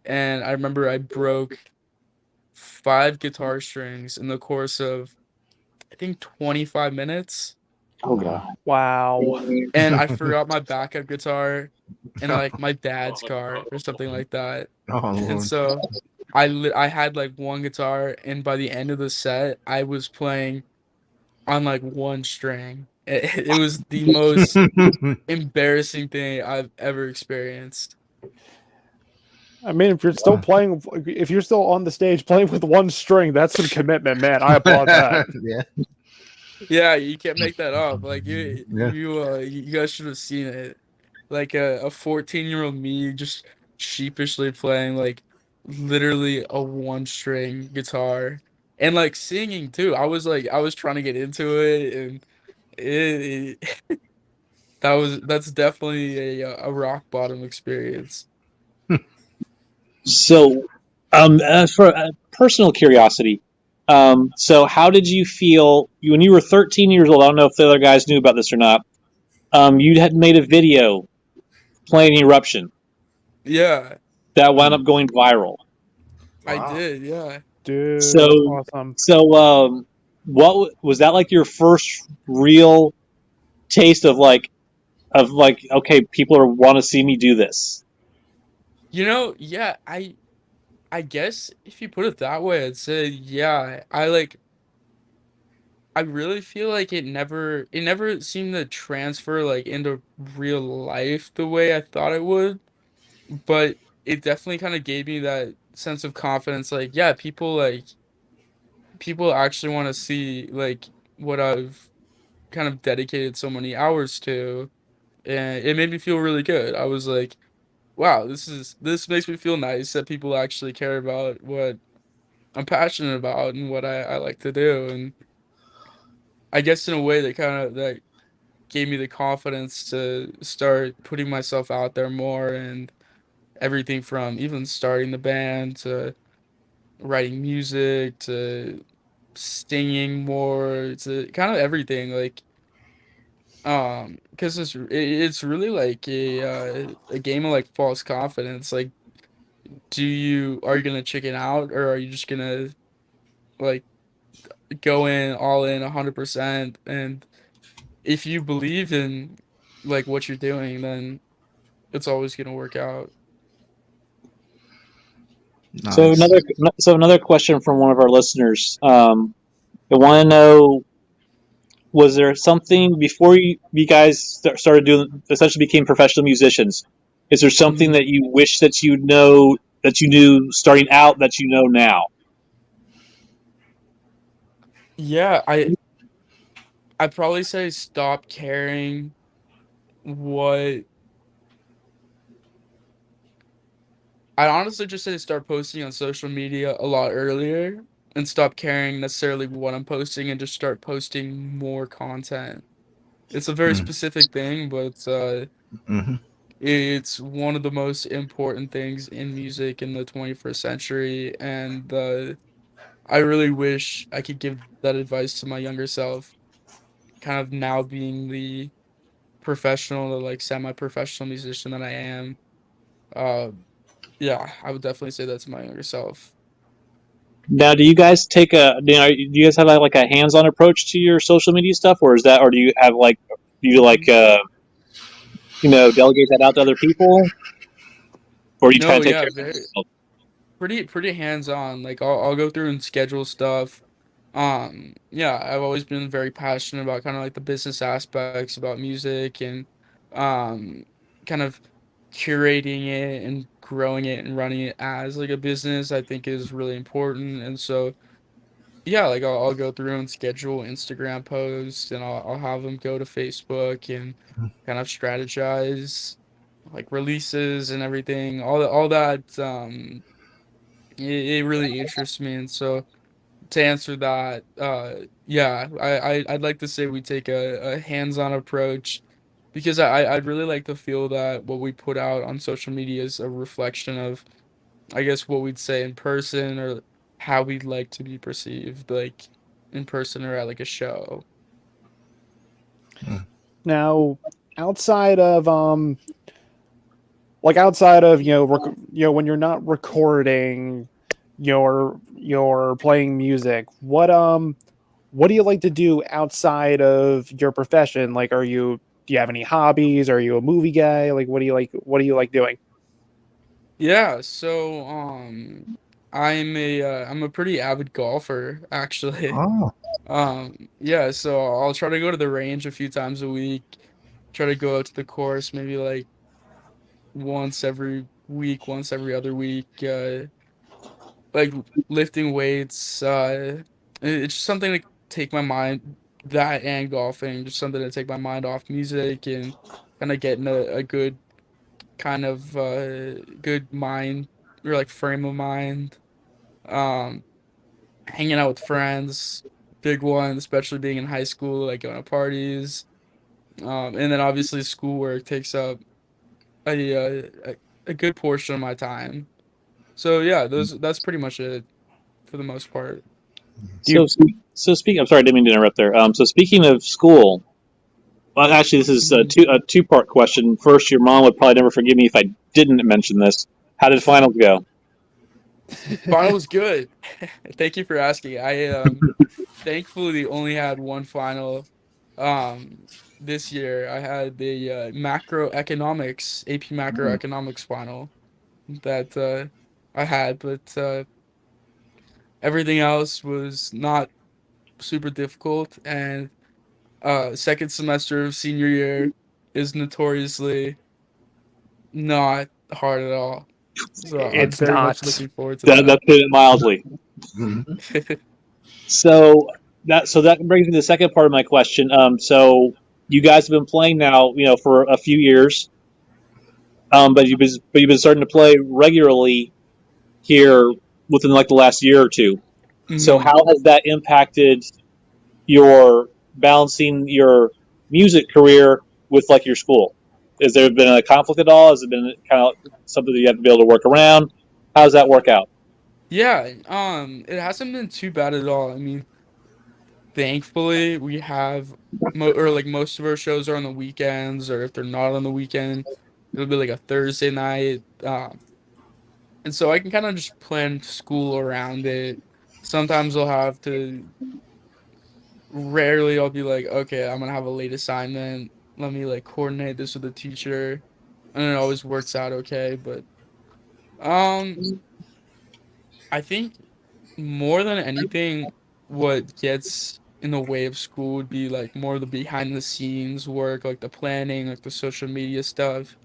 and I remember I broke 5 guitar strings in the course of I think 25 minutes. Oh god! Wow! And I forgot my backup guitar in like my dad's car or something like that. And so I had like one guitar, and by the end of the set, I was playing on like one string. It was the most embarrassing thing I've ever experienced. I mean, if you're still on the stage playing with one string, that's some commitment, man. I applaud that. Yeah, you can't make that up. Like you guys should have seen it. Like a 14-year-old me just sheepishly playing like literally a one string guitar and like singing too. I was trying to get into it, and it that's definitely a rock bottom experience. So, for personal curiosity, so how did you feel when you were 13 years old? I don't know if the other guys knew about this or not. You had made a video playing Eruption. Yeah. That wound up going viral. Wow. I did, yeah. Dude, so awesome. So, what was that like your first real taste of like, okay, people want to see me do this? Yeah, I guess if you put it that way, I'd say, yeah, I really feel like it never seemed to transfer like into real life the way I thought it would, but it definitely kind of gave me that sense of confidence. Like, yeah, people actually want to see like what I've kind of dedicated so many hours to, and it made me feel really good. I was like, wow, this makes me feel nice that people actually care about what I'm passionate about and what I like to do. And I guess in a way that gave me the confidence to start putting myself out there more, and everything from even starting the band to writing music to singing more to kind of everything, like because it's really like a game of like false confidence. Like, are you gonna chicken out, or are you just gonna like go in all in 100%? And if you believe in like what you're doing, then it's always gonna work out. Nice. So another question from one of our listeners. I want to know, was there something before you guys started doing, essentially became professional musicians? Is there something that you wish that you knew starting out that you know now? Yeah, I'd probably say stop caring what I'd honestly just say start posting on social media a lot earlier and stop caring necessarily what I'm posting and just start posting more content. It's a very Mm. specific thing, but Mm-hmm. it's one of the most important things in music in the 21st century, and I really wish I could give that advice to my younger self, kind of now being the professional, like semi-professional musician that I am. Uh, yeah, I would definitely say that to my younger self. Now, do you guys take do you guys have like a hands-on approach to your social media stuff, or is that, or do you have like, do you like, delegate that out to other people, or do you kind No, of take yeah, care of it very yourself? pretty hands-on. Like I'll go through and schedule stuff. Yeah, I've always been very passionate about kind of like the business aspects about music and um kind of curating it and growing it and running it as like a business I think is really important. And so yeah, like I'll go through and schedule Instagram posts and I'll have them go to Facebook and kind of strategize like releases and everything. All that it really interests me. And so to answer that, yeah, I'd like to say we take a hands-on approach because I'd really like to feel that what we put out on social media is a reflection of, I guess, what we'd say in person or how we'd like to be perceived, like in person or at like a show. Now, outside of outside of when you're not recording, you're playing music. What do you like to do outside of your profession? Like, do you have any hobbies? Are you a movie guy? Like, what do you like doing? Yeah, so I'm a pretty avid golfer actually. Oh. Yeah, so I'll try to go to the range a few times a week. Try to go out to the course maybe like once every week, once every other week. Like lifting weights. It's just something to take my mind, that and golfing, just something to take my mind off music and kind of get in a good kind of good mind or like frame of mind. Um, Hanging out with friends, big one, especially being in high school, like going to parties. And then obviously schoolwork takes up a good portion of my time. So yeah, those that's pretty much it for the most part. Do you So speaking, I'm sorry, I didn't mean to interrupt there. So speaking of school, well, actually, this is a two-part question. First, your mom would probably never forgive me if I didn't mention this. How did finals go? Final was good. Thank you for asking. I thankfully only had one final this year. I had the macroeconomics AP macroeconomics final that I had, but everything else was not super difficult. And second semester of senior year is notoriously not hard at all. So I'm it's very much not. looking forward to That's put it mildly. Mhm. that. So that brings me to the second part of my question. So you guys have been playing now, for a few years, but you've been starting to play regularly here within like the last year or two. So Mhm. how has that impacted your balancing your music career with like your school? Has there been a conflict at all? Has it been kind of something that you have to be able to work around? How does that work out? Yeah, it hasn't been too bad at all. I mean, thankfully, we have or like most of our shows are on the weekends, or if they're not on the weekend, it'll be like a Thursday night. And so I can kind of just plan school around it. Sometimes I'll have to. Rarely I'll be like, okay, I'm gonna have a late assignment. Let me like coordinate this with the teacher, and it always works out okay. But um, I think more than anything, what gets in the way of school would be like more of the behind the scenes work, like the planning, like the social media stuff.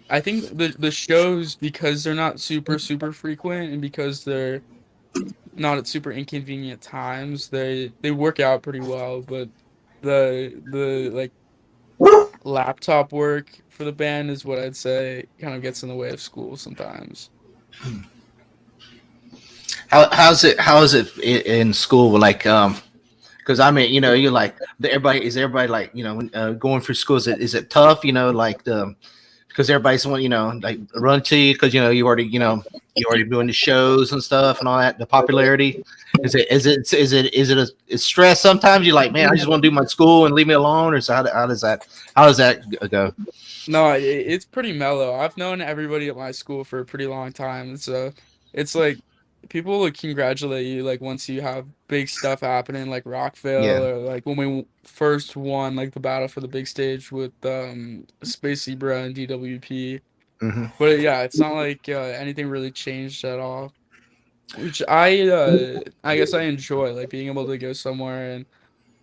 I think the shows, because they're not super frequent and because they're not at super inconvenient times, they work out pretty well. But the like laptop work for the band is what I'd say kind of gets in the way of school sometimes. How is it in school? Like, because I mean, you're like everybody like, going through school. Is it tough? Like the because everybody's want like run to you because you already doing the shows and stuff and all that. The popularity is stress sometimes. You're like, man, I just want to do my school and leave me alone. Or so how does that go? No, it's pretty mellow. I've known everybody at my school for a pretty long time, so it's like people will congratulate you like once you have big stuff happening, like Rockville, Yeah. or like when we first won like the battle for the big stage with Space Zebra and DWP. Hmm. But yeah, it's not like anything really changed at all. Which I guess I enjoy like being able to go somewhere and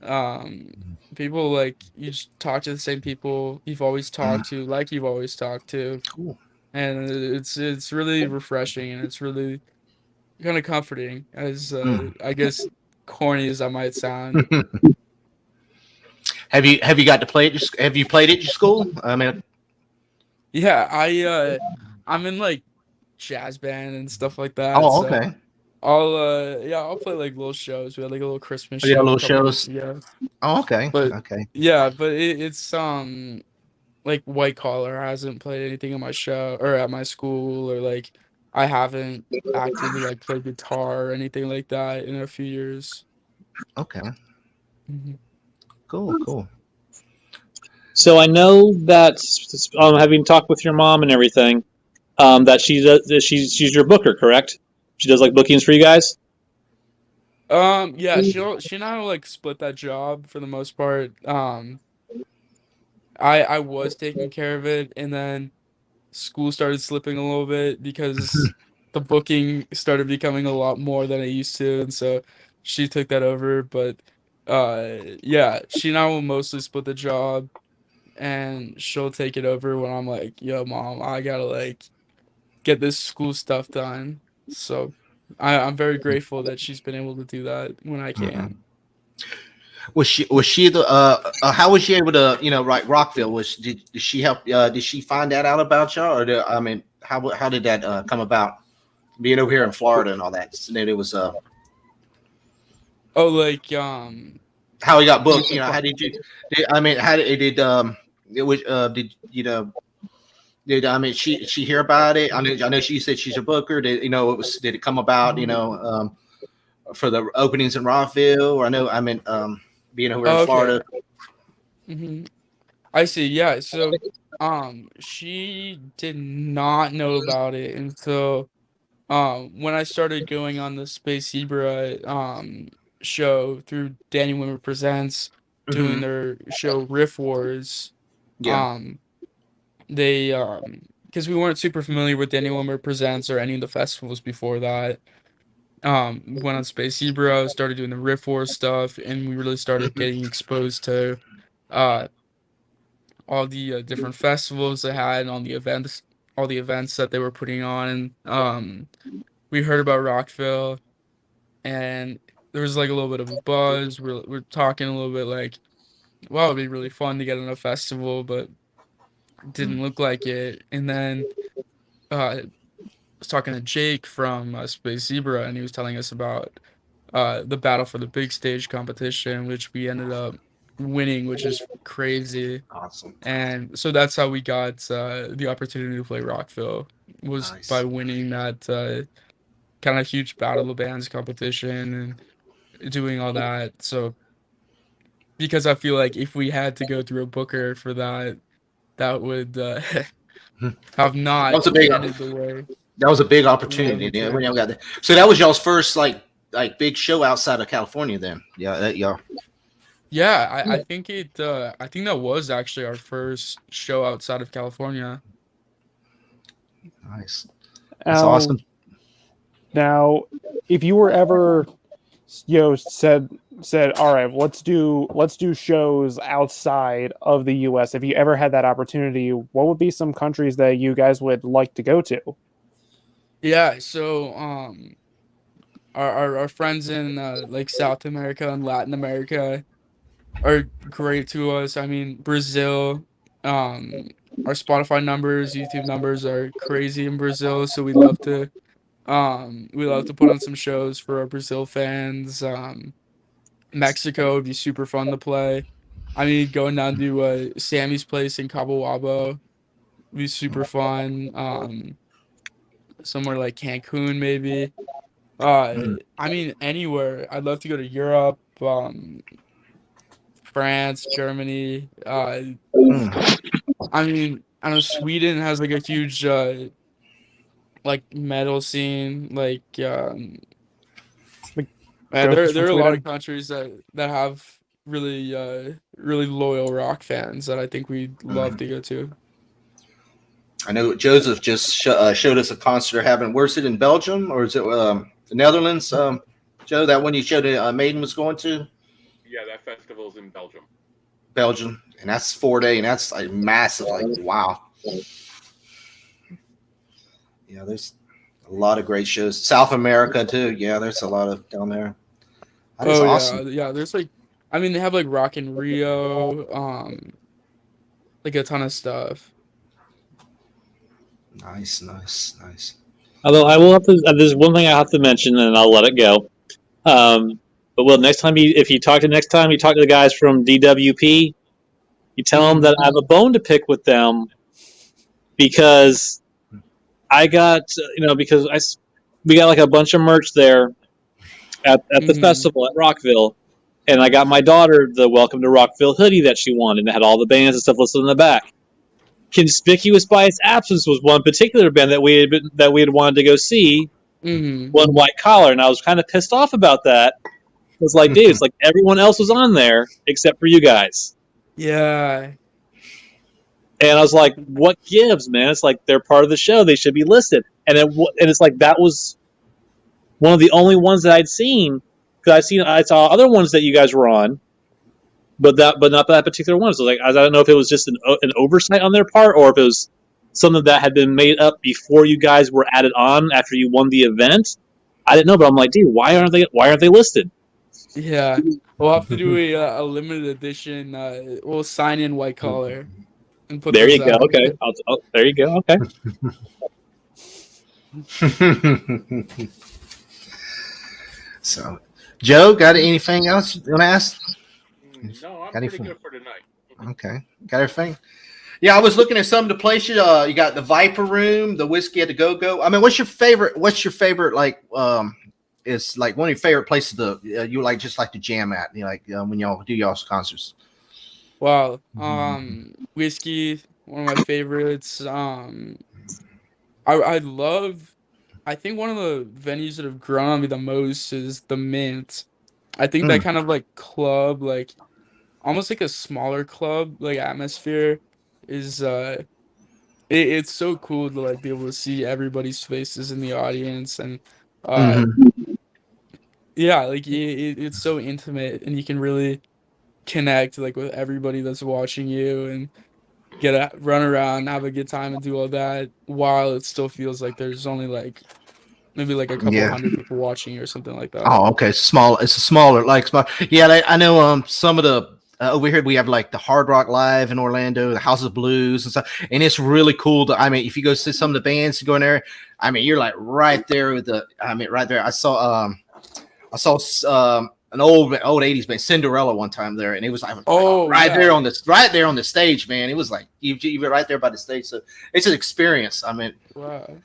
um people like you just talk to the same people you've always Hmm. talked to, like you've always talked to, Cool. and it's really refreshing and it's really kind of comforting, as Mm. I guess corny as that might sound. Have you got to play it? Have you played it at your school? I mean, Yeah, I'm in like jazz band and stuff like that, oh, so okay. I'll play like little shows. We had like a little Christmas Oh, yeah, show a little couple weeks shows. ago. Oh, okay, But okay. yeah, but it's like white collar hasn't played anything at my show or at my school, or like I haven't actively like played guitar or anything like that in a few years. Okay, Mhm. cool, cool. So I know that having talked with your mom and everything, that she's your booker, correct? She does like bookings for you guys. Yeah, she and I will like split that job for the most part. I was taking care of it, and then school started slipping a little bit because the booking started becoming a lot more than it used to, and so she took that over. But yeah, she and I will mostly split the job, and she'll take it over when I'm like, yo, mom, I gotta like get this school stuff done. So I'm very grateful that she's been able to do that when I Hmm. can. Was she the how was she able to write Rockville? Did she help? Did she find that out about y'all, or I mean, how did that come about? Being over here in Florida and all that, so that it was Oh, like how he got you booked. said How did you? I mean, how did it was did did I mean she hear about it? I know she said she's a booker. Did it come about? For the openings in Rockville, or I mean being over in oh, Florida. okay. hmm I see. Yeah. So she did not know about it until when I started going on the Space Zebra show through Danny Wimmer Presents, doing Hmm. their show Riff Wars. Yeah. Um they because we weren't super familiar with Danny Wimmer Presents or any of the festivals before that. Went on Space Zebra, started doing the Riff Wars stuff, and we really started Hmm. getting exposed to uh all the different festivals they had and all the events that they were putting on. And we heard about Rockville, and there was like a little bit of a buzz. We're talking a little bit like, wow, it'd be really fun to get on a festival, but didn't look like it. And then I was talking to Jake from Space Zebra, and he was telling us about the battle for the big stage competition, which we ended up winning, which is crazy. Awesome. And so that's how we got the opportunity to play Rockville, was by Nice. winning that kind of huge battle of bands competition and doing all that. So because I feel like if we had to go through a booker for that, that would have That not was a big ended the way that was a big we opportunity. wanted Yeah, when to. y'all got there. So that was y'all's first like big show outside of California. Then yeah, y'all Yeah, I think that was actually our first show outside of California. nice. That's Now, awesome. now, if you were ever, said, all right, let's do shows outside of the U.S. If you ever had that opportunity, what would be some countries that you guys would like to go to? Yeah, so our friends in like South America and Latin America are great to us. I mean, Brazil, um, our Spotify numbers, YouTube numbers are crazy in Brazil, so we love to We love to put on some shows for our Brazil fans. Mexico would be super fun to play. I mean, going down to Sammy's place in Cabo Wabo would be super fun. Somewhere like Cancun, maybe. I mean, anywhere. I'd love to go to Europe, France, Germany. I mean, I know Sweden has like a huge like metal scene. Like, Like, there are a lot Sweden. of countries that have really really loyal rock fans that I think we'd love to go to. I know Joseph just showed us a concert having. Where's it in Belgium or is it the Netherlands? Joe, that one you showed Maiden was going to? Yeah, that festival's in Belgium. Belgium, and that's 4 day, and that's like massive. Like wow. Yeah, there's a lot of great shows. South America too. Yeah, there's a lot of down there. That is awesome. Yeah. There's like, I mean, they have like Rock in Rio, like a ton of stuff. Nice. Although I will have to, there's one thing I have to mention, and I'll let it go. But Will, next time if you talk to the guys from DWP, you tell them that I have a bone to pick with them because I got, because we got like a bunch of merch there at the festival at Rockville, and I got my daughter the Welcome to Rockville hoodie that she wanted, and it had all the bands and stuff listed in the back. Conspicuous by its absence was one particular band that we had wanted to go see, one White Collar, and I was kind of pissed off about that. It was like, dude, it's like everyone else was on there except for you guys. Yeah. And I was like, what gives, man? It's like they're part of the show; they should be listed. And it's like that was one of the only ones that I'd seen because I saw other ones that you guys were on. But not that particular one. So like I don't know if it was just an oversight on their part or if it was something that had been made up before you guys were added on after you won the event. I didn't know, but I'm like, dude, why aren't they listed? Yeah, we'll have to do a limited edition. We'll sign in White Collar and put. There you go. Okay. There you go. Okay. So, Joe, got anything else you want to ask? No, I'm pretty good for tonight. Okay, got everything. Yeah, I was looking at some of the places. You got the Viper Room, the Whiskey at the Go-Go. I mean, what's your favorite? Like, it's like one of your favorite places you like just like to jam at. You know, like when y'all do y'all's concerts. Wow, Whiskey, one of my favorites. I love. I think one of the venues that have grown on me the most is the Mint. I think that kind of like club, like almost like a smaller club, like atmosphere is it's so cool to like be able to see everybody's faces in the audience and yeah, like it's so intimate and you can really connect like with everybody that's watching you and run around, have a good time and do all that while it still feels like there's only like maybe like a couple hundred people watching or something like that. Oh, okay. It's a smaller. Yeah, I know. Some of the over here we have like the Hard Rock Live in Orlando, the House of Blues and stuff, and it's really cool. I mean, if you go see some of the bands go in there, I mean, you're like right there with right there. I saw an old 80s band, Cinderella, one time there, and it was like right there on the stage, man. It was like you were right there by the stage, so it's an experience. I mean, wow.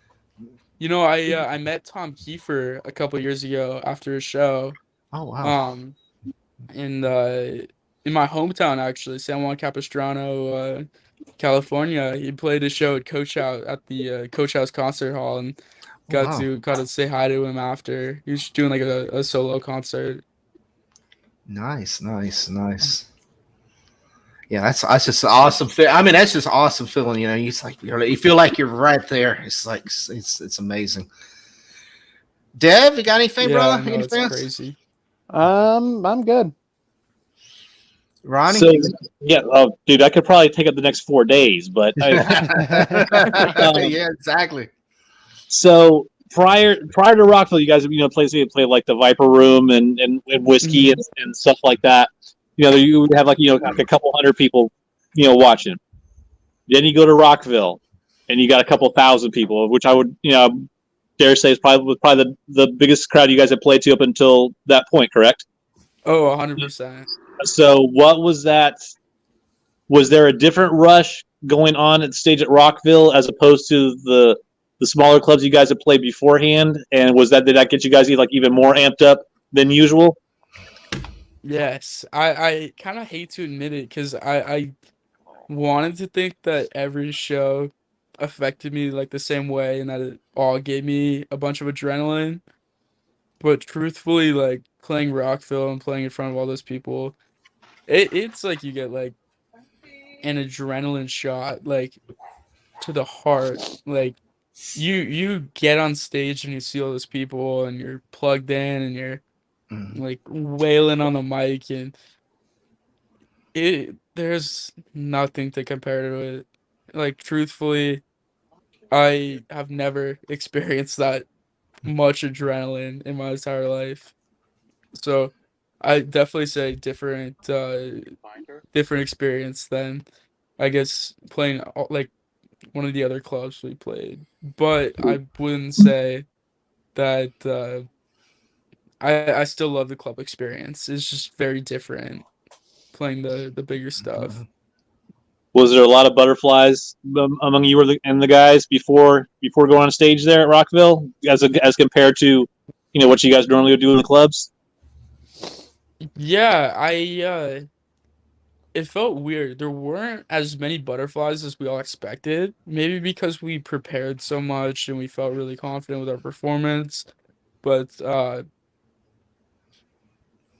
You know, I met Tom Kiefer a couple years ago after a show. Oh wow! In my hometown actually, San Juan Capistrano, California. He played a show at Coach House at the Coach House Concert Hall, and got to say hi to him after. He was doing like a solo concert. Nice. Yeah, that's just awesome. I mean, that's just awesome feeling. You know, you feel like you're right there. It's like it's amazing. Dev, you got anything, brother? No, anything it's else? crazy. I'm good. Ronnie? So, yeah, dude, I could probably take up the next 4 days, but yeah, exactly. So prior to Rockville, you guys, played like the Viper Room and Whiskey and stuff like that. You know, you would have like a couple hundred people, watching. Then you go to Rockville, and you got a couple thousand people, which I would, dare say, was probably the biggest crowd you guys had played to up until that point, correct? Oh, 100%. So what was that? Was there a different rush going on at the stage at Rockville as opposed to the smaller clubs you guys had played beforehand? And did that get you guys even more amped up than usual? Yes, I kind of hate to admit it because I wanted to think that every show affected me like the same way and that it all gave me a bunch of adrenaline. But truthfully, like playing Rockville and playing in front of all those people, it's like you get like an adrenaline shot like to the heart. Like you get on stage and you see all those people and you're plugged in and you're like wailing on the mic, and there's nothing to compare to it. Like truthfully, I have never experienced that much adrenaline in my entire life. So I definitely say different experience than I guess playing like one of the other clubs we played. But I wouldn't say that I still love the club experience. It's just very different playing the bigger stuff. Was there a lot of butterflies among you and the guys before going on stage there at Rockville, as compared to what you guys normally would do in the clubs? Yeah, it felt weird. There weren't as many butterflies as we all expected. Maybe because we prepared so much and we felt really confident with our performance. But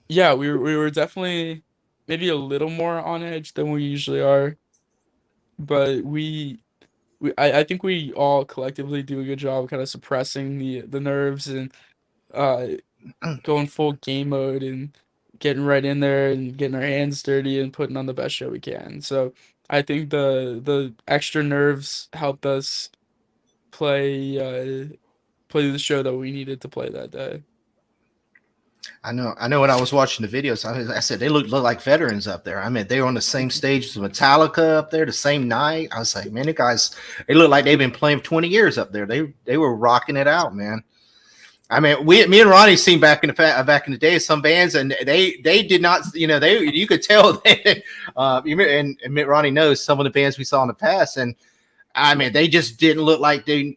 yeah, we were definitely maybe a little more on edge than we usually are. But I think we all collectively do a good job of kind of suppressing the nerves and going full game mode and getting right in there and getting our hands dirty and putting on the best show we can. So I think the extra nerves helped us play the show that we needed to play that day. I know. When I was watching the videos, I said they look like veterans up there. I mean, they were on the same stage as Metallica up there the same night. I was like, man, the guys, they look like they've been playing 20 years up there. They were rocking it out, man. I mean, me and Ronnie seen back in the day some bands, and they did not, you could tell that. And Ronnie knows some of the bands we saw in the past, and I mean, they just didn't look like they've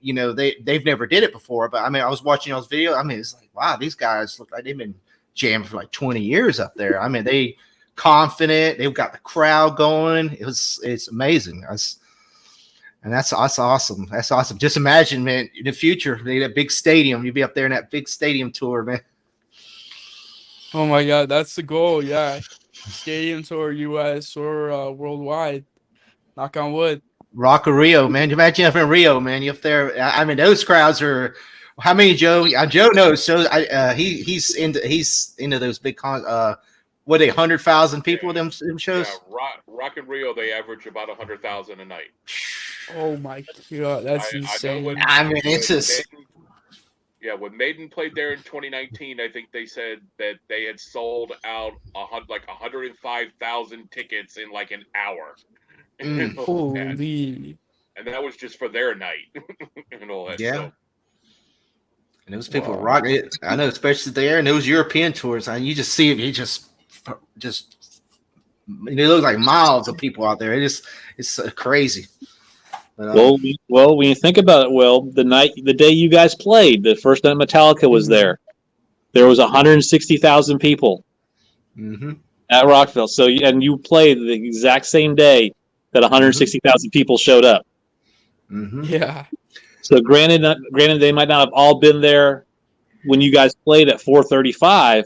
never did it before. But I mean, I was watching those videos. I mean, it's like, wow, these guys look like they've been jamming for like 20 years up there. I mean, they confident. They've got the crowd going. It's amazing. And that's awesome. That's awesome. Just imagine, man, in the future, that big stadium. You'll be up there in that big stadium tour, man. Oh my God, that's the goal. Yeah, stadium tour, US or worldwide. Knock on wood. Rock of Rio, man. Imagine up in Rio, man. You up there. I mean, those crowds are. How many, Joe? Joe knows. So he's into those big what are they, 100,000 people them shows? Yeah, Rock in Rio, they average about 100,000 a night. Oh my God, that's insane. It's just. When Maiden played there in 2019, I think they said that they had sold out like 105,000 tickets in like an hour. Holy! And that was just for their night and all that. Yeah. So. And those people rock it. I know, especially there and those European tours. And you just see it. He just it looks like miles of people out there. It's crazy. But, well, when you think about it, the day you guys played, the first night Metallica was there was 160,000 people at Rockville. So, and you played the exact same day that 160,000 people showed up. Yeah. So granted, they might not have all been there when you guys played at 4:35,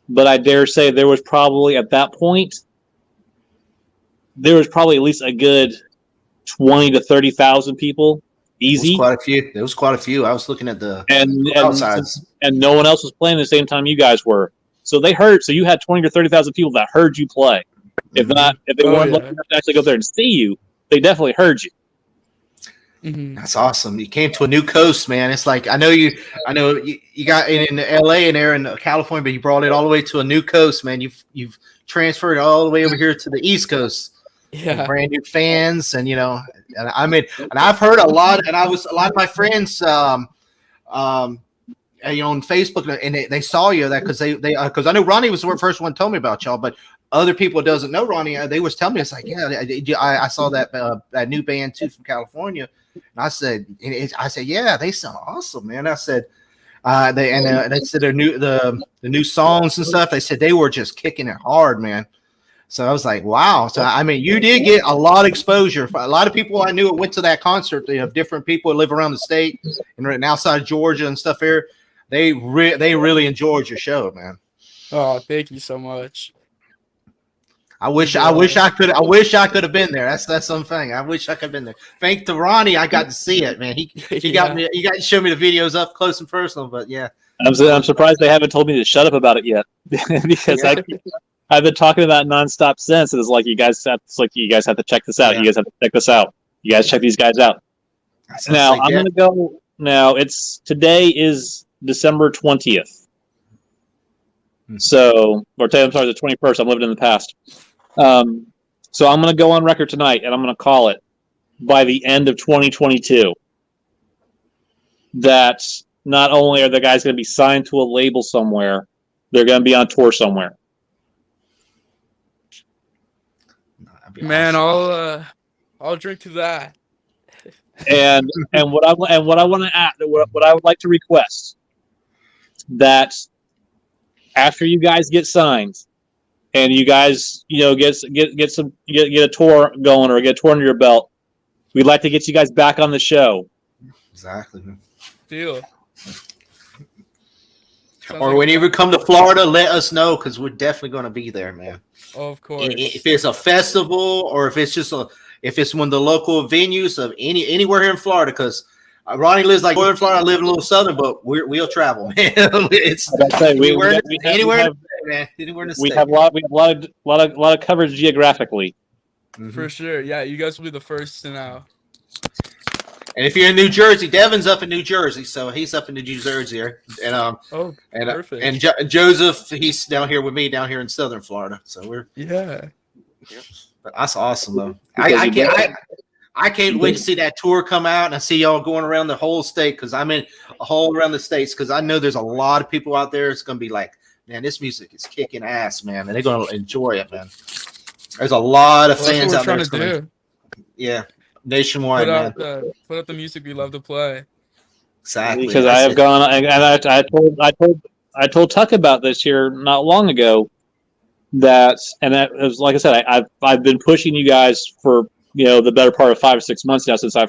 but I dare say there was probably at that point at least a good 20 to 30,000 people. Easy. There was quite a few. I was looking at the outsides, and no one else was playing at the same time you guys were. So they heard. So you had 20 to 30,000 people that heard you play. If they weren't lucky enough to actually go there and see you, they definitely heard you. That's awesome. You came to a new coast, man. It's like I know you got in LA and there in California, but you brought it all the way to a new coast, man. You've transferred all the way over here to the East Coast. Yeah, brand new fans, and and I mean, and I've heard a lot, and a lot of my friends on Facebook, and they saw you that because because I know Ronnie was the first one to tell me about y'all, but other people doesn't know Ronnie. They was telling me, it's like, yeah, I saw that new band too from California, and I said, yeah, they sound awesome, man. I said, they said the new songs and stuff. They said they were just kicking it hard, man. So I was like, wow. So I mean, you did get a lot of exposure. A lot of people I knew went to that concert. Different people who live around the state and outside Georgia and stuff here. They really enjoyed your show, man. Oh, thank you so much. I wish I could have been there. That's something. I wish I could have been there. Thanks to Ronnie, I got to see it, man. He got me. You got to show me the videos up close and personal. But yeah, I'm surprised they haven't told me to shut up about it yet, because I've been talking about it nonstop since. It's like you guys have to check this out. Yeah. You guys have to check this out. You guys check these guys out. Now I'm gonna go. Now today is December 20th. So, I'm sorry, the 21st. I'm living in the past. So I'm going to go on record tonight, and I'm going to call it by the end of 2022 that not only are the guys going to be signed to a label somewhere, they're going to be on tour somewhere. Man, awesome. I'll drink to that. And what I want to add, what I would like to request, that after you guys get signed and you guys, get a tour going or get a tour under your belt, we'd like to get you guys back on the show. Exactly. Deal. Or when you ever come to Florida, let us know, because we're definitely going to be there, man. Oh, of course. If it's a festival or if it's one of the local venues of anywhere here in Florida, because Ronnie lives like northern Florida, I live a little southern, but we'll travel, man. It's anywhere in the state. We have a lot of coverage geographically. Mm-hmm. For sure. Yeah, you guys will be the first to know. And if you're in New Jersey, Devon's up in New Jersey, so he's up in New Jersey here. And perfect. And Joseph, he's down here with me down here in southern Florida. So we're yeah. But that's awesome though. I can't wait to see that tour come out and I see y'all going around the whole state, because I'm in a whole around the states, because I know there's a lot of people out there. It's gonna be like, man, this music is kicking ass, man, and they're gonna enjoy it, man. There's a lot of fans out there. That's what we're trying to do. Yeah, nationwide, man. Put out the music we love to play. Exactly. Because I have gone and I told Tuck about this here not long ago. That was, like I said, I've been pushing you guys for the better part of 5 or 6 months now since I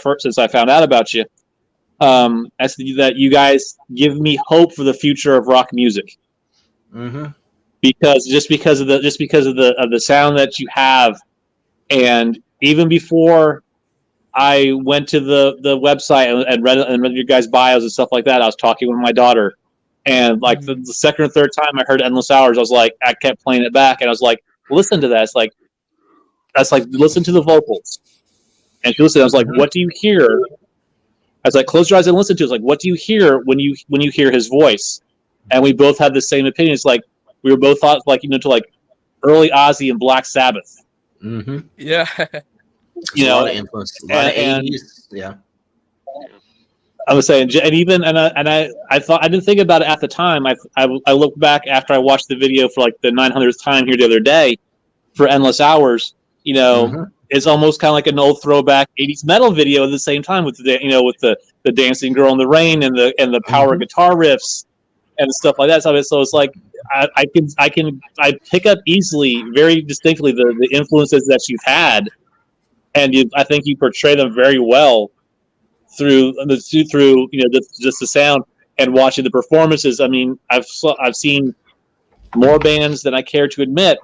found out about you. That you guys give me hope for the future of rock music. Mm-hmm. Because of the sound that you have, and even before I went to the website and read your guys' bios and stuff like that, I was talking with my daughter, and like the second or third time I heard Endless Hours, I kept playing it back, and I was like, listen to that. It's like, that's like, listen to the vocals. And she listened. I was like, what do you hear? I was like, close your eyes and listen to it. It's like, what do you hear when you hear his voice? And we both had the same opinion. It's like we were both thought to like early Ozzy and Black Sabbath. Mm-hmm. Yeah. A lot of influence. A lot of 80s. Yeah. I was saying, I thought, I didn't think about it at the time. I looked back after I watched the video for like the 900th time here the other day for Endless Hours. It's almost kind of like an old throwback 80s metal video at the same time with the dancing girl in the rain and the power guitar riffs and stuff like that. So it's like I pick up easily, very distinctly the influences that you've had, and I think you portray them very well through just the sound and watching the performances. I mean, I've seen more bands than I care to admit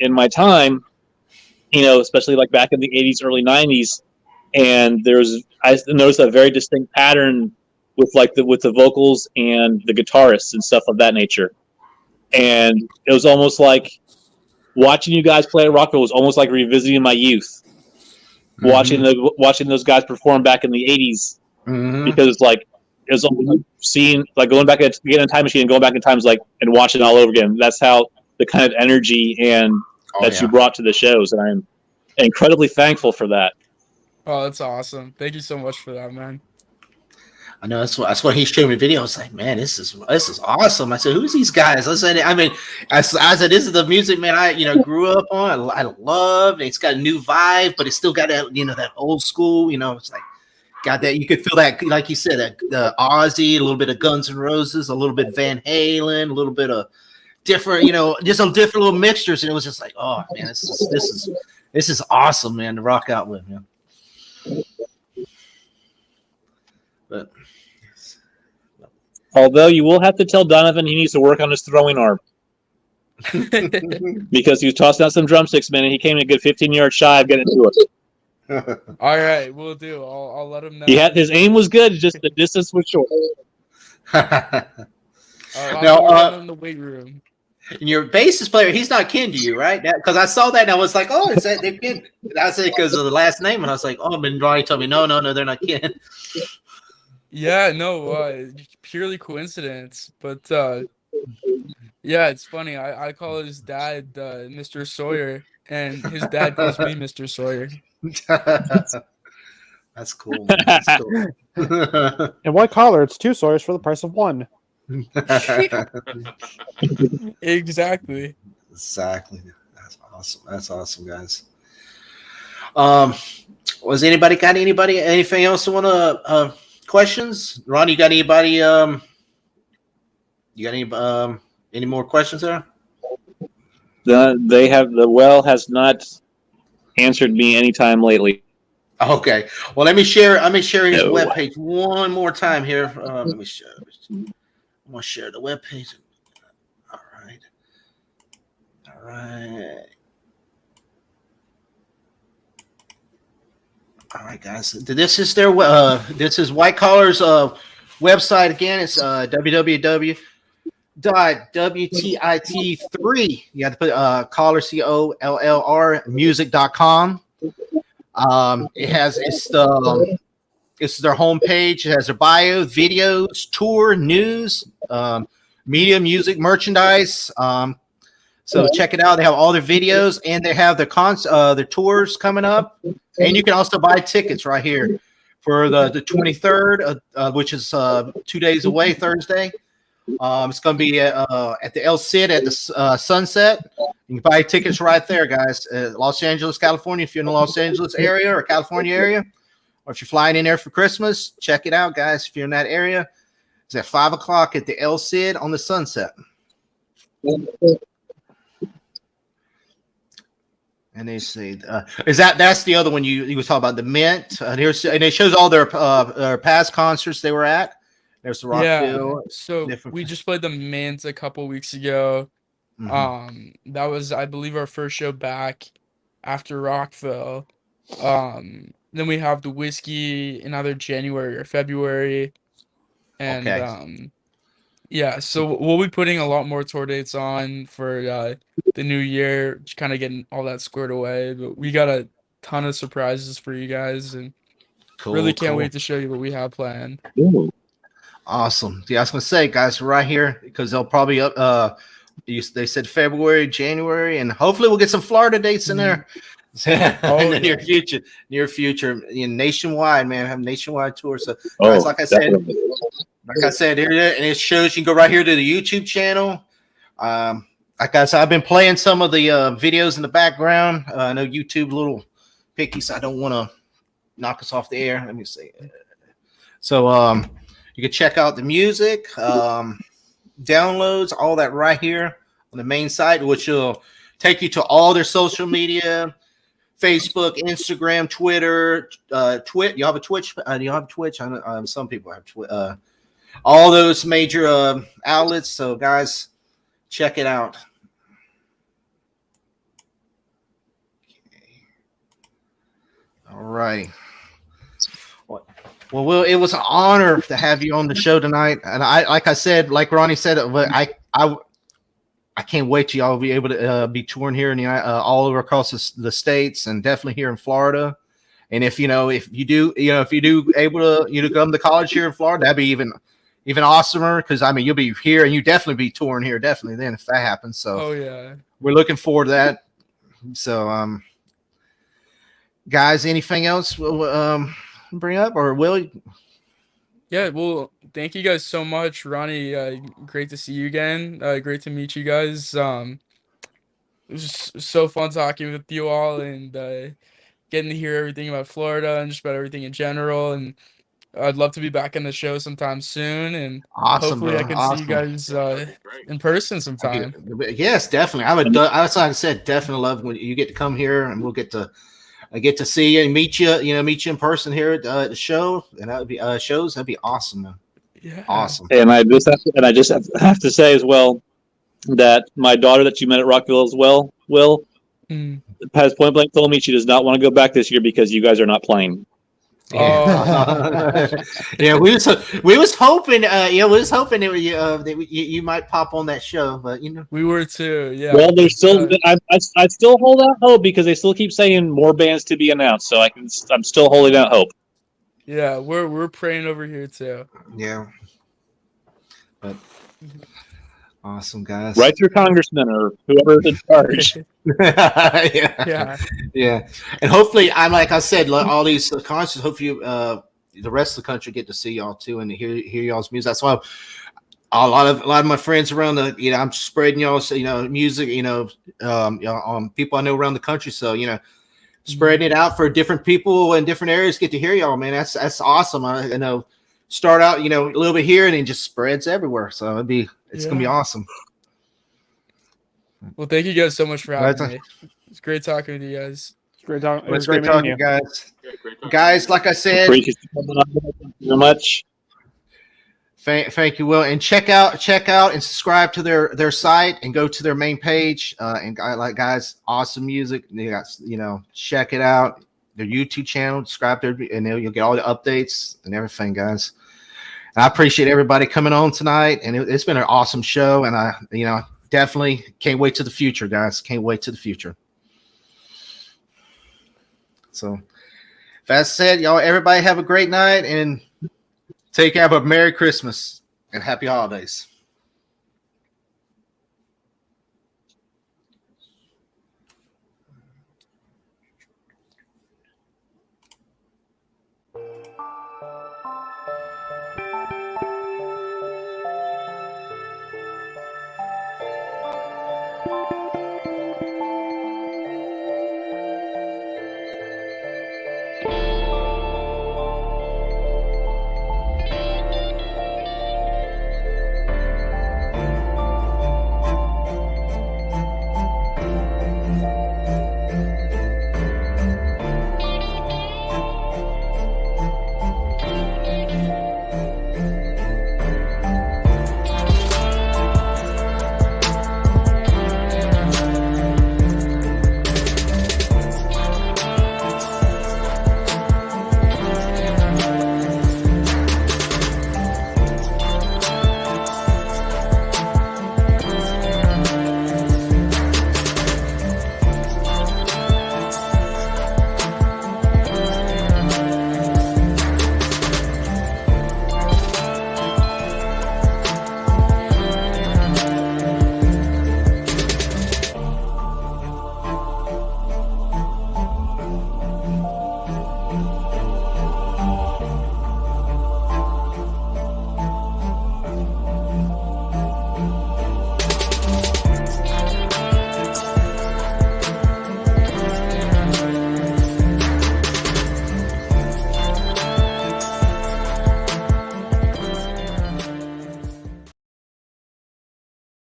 in my time, especially like back in the 80s, early 90s, and I noticed a very distinct pattern with the vocals and the guitarists and stuff of that nature. And it was almost like watching you guys play at Rockville was almost like revisiting my youth. Mm-hmm. Watching those guys perform back in the 80s, because it's like it was almost seeing, like, going back getting a time machine and going back in time, and watching it all over again. That's how the kind of energy and you brought to the shows, and I'm incredibly thankful for that. Oh, that's awesome! Thank you so much for that, man. I know that's what he showed me a video. I was like, man, this is awesome. I said, who's these guys? I said, I said, this is the music, man. I grew up on. I love. It's got a new vibe, but it's still got that that old school. It's like got that. You could feel that, like you said, that the Ozzy, a little bit of Guns N' Roses, a little bit Van Halen, a little bit of different, just some different little mixtures, and it was just like, oh man, this is awesome, man, to rock out with, man. But although you will have to tell Donovan he needs to work on his throwing arm. Because he was tossing out some drumsticks, man, and he came in a good 15 yards shy of getting to us. All right, we'll do. I'll let him know. His aim was good, just the distance was short. I'll in the weight room. And your bassist player, he's not kin to you, right? Because I saw that and I was like, oh, it's that they're kin. I said because of the last name, and I was like, oh, but Ronnie told me, no, they're not kin. Yeah, no, purely coincidence. But yeah, it's funny. I call his dad Mr. Sawyer, and his dad calls me Mr. Sawyer. That's cool. That's cool. And why CollR? It's 2 Sawyers for the price of 1. Exactly. That's awesome, guys. Was anybody got anything else you want to questions? Ron, you got anybody you got any more questions there? The well has not answered me anytime lately. Okay. Well, let me share his webpage one more time here. Let me share. I'm gonna share the webpage. All right, guys. This is their this is White CollR's website again. It's www.wtit3. You have to put CollR CollR music.com. It's their homepage. It has their bio, videos, tour, news, media, music, merchandise. So check it out. They have all their videos, and they have their tours coming up. And you can also buy tickets right here for the 23rd, which is 2 days away, Thursday. It's going to be at the El Cid at the Sunset. You can buy tickets right there, guys. Los Angeles, California. If you're in the Los Angeles area or California area, or if you're flying in there for Christmas, check it out, guys. If you're in that area, it's at 5 o'clock at the El Cid on the Sunset. And they say, that's the other one you was talking about, the Mint. And it shows all their past concerts they were at. There's the Rockville. Yeah, so we just played the Mint a couple weeks ago. Mm-hmm. That was, I believe, our first show back after Rockville. Then we have the Whiskey in either January or February. And yeah, so we'll be putting a lot more tour dates on for the new year, just kind of getting all that squared away. But we got a ton of surprises for you guys, and really can't wait to show you what we have planned. Ooh. Awesome. Yeah, I was gonna say, guys, right here, because they'll probably they said February, January, and hopefully we'll get some Florida dates in there. In the near future, nationwide, man, have nationwide tours. So, guys, like I said, here, and it shows you can go right here to the YouTube channel. Like I said, I've been playing some of the videos in the background. I know YouTube a little picky, so I don't want to knock us off the air. Let me see. So, you can check out the music, downloads, all that right here on the main site, which will take you to all their social media. Facebook, Instagram, Twitter, Twitch. You have a Twitch? You have Twitch? Some people have Twitch. All those major outlets. So, guys, check it out. Okay. All right. Well, Will, it was an honor to have you on the show tonight. And like I said, like Ronnie said, I can't wait till y'all be able to be touring here in all over across the states, and definitely here in Florida. And if you do able to come to college here in Florida, that'd be even awesomer, because I mean you'll be here and you definitely be touring here definitely then if that happens. So we're looking forward to that. So guys, anything else we'll bring up, or Will? Yeah, well, thank you guys so much, Ronnie. Great to see you again. Great to meet you guys. It was just so fun talking with you all and getting to hear everything about Florida and just about everything in general. And I'd love to be back on the show sometime soon, and Awesome, hopefully I bro. can see you Awesome. guys Yeah, that'd be great. in person sometime. Yes, definitely. I would. That's like I said. Definitely love when you get to come here, and we'll get to. I get to see you and meet you. Meet you in person here at the show, and that would be shows. That'd be awesome, man. Yeah. Awesome. And I just have to say as well that my daughter that you met at Rockville as well, Will, Mm. has point blank told me she does not want to go back this year because you guys are not playing. Yeah, yeah. We was hoping. We was hoping that you might pop on that show, but We were too. Yeah. Well, there's still I still hold out hope because they still keep saying more bands to be announced. So I'm still holding out hope. Yeah, we're praying over here too. Yeah. But awesome, guys. Write your congressman or whoever's in charge. Yeah. And hopefully, like I said, all these concerts. Hopefully, the rest of the country get to see y'all too and hear y'all's music. That's why a lot of my friends around I'm spreading y'all's music. People I know around the country. So spreading it out for different people in different areas get to hear y'all, man. That's awesome. I start out a little bit here and then just spreads everywhere. So it's gonna be awesome. Well, thank you guys so much for having me. It's great talking with you guys. Great talking. It's great talking, you guys. Yeah, great talking. Guys, like I said, Thank you so much. Thank you, Will, and check out and subscribe to their site and go to their main page. And guys, awesome music. They got check it out. Their YouTube channel, subscribe there, and you'll get all the updates and everything, guys. And I appreciate everybody coming on tonight, and it's been an awesome show. And I definitely can't wait to the future, guys. Can't wait to the future. So, that said, y'all, everybody have a great night and have a Merry Christmas and Happy Holidays.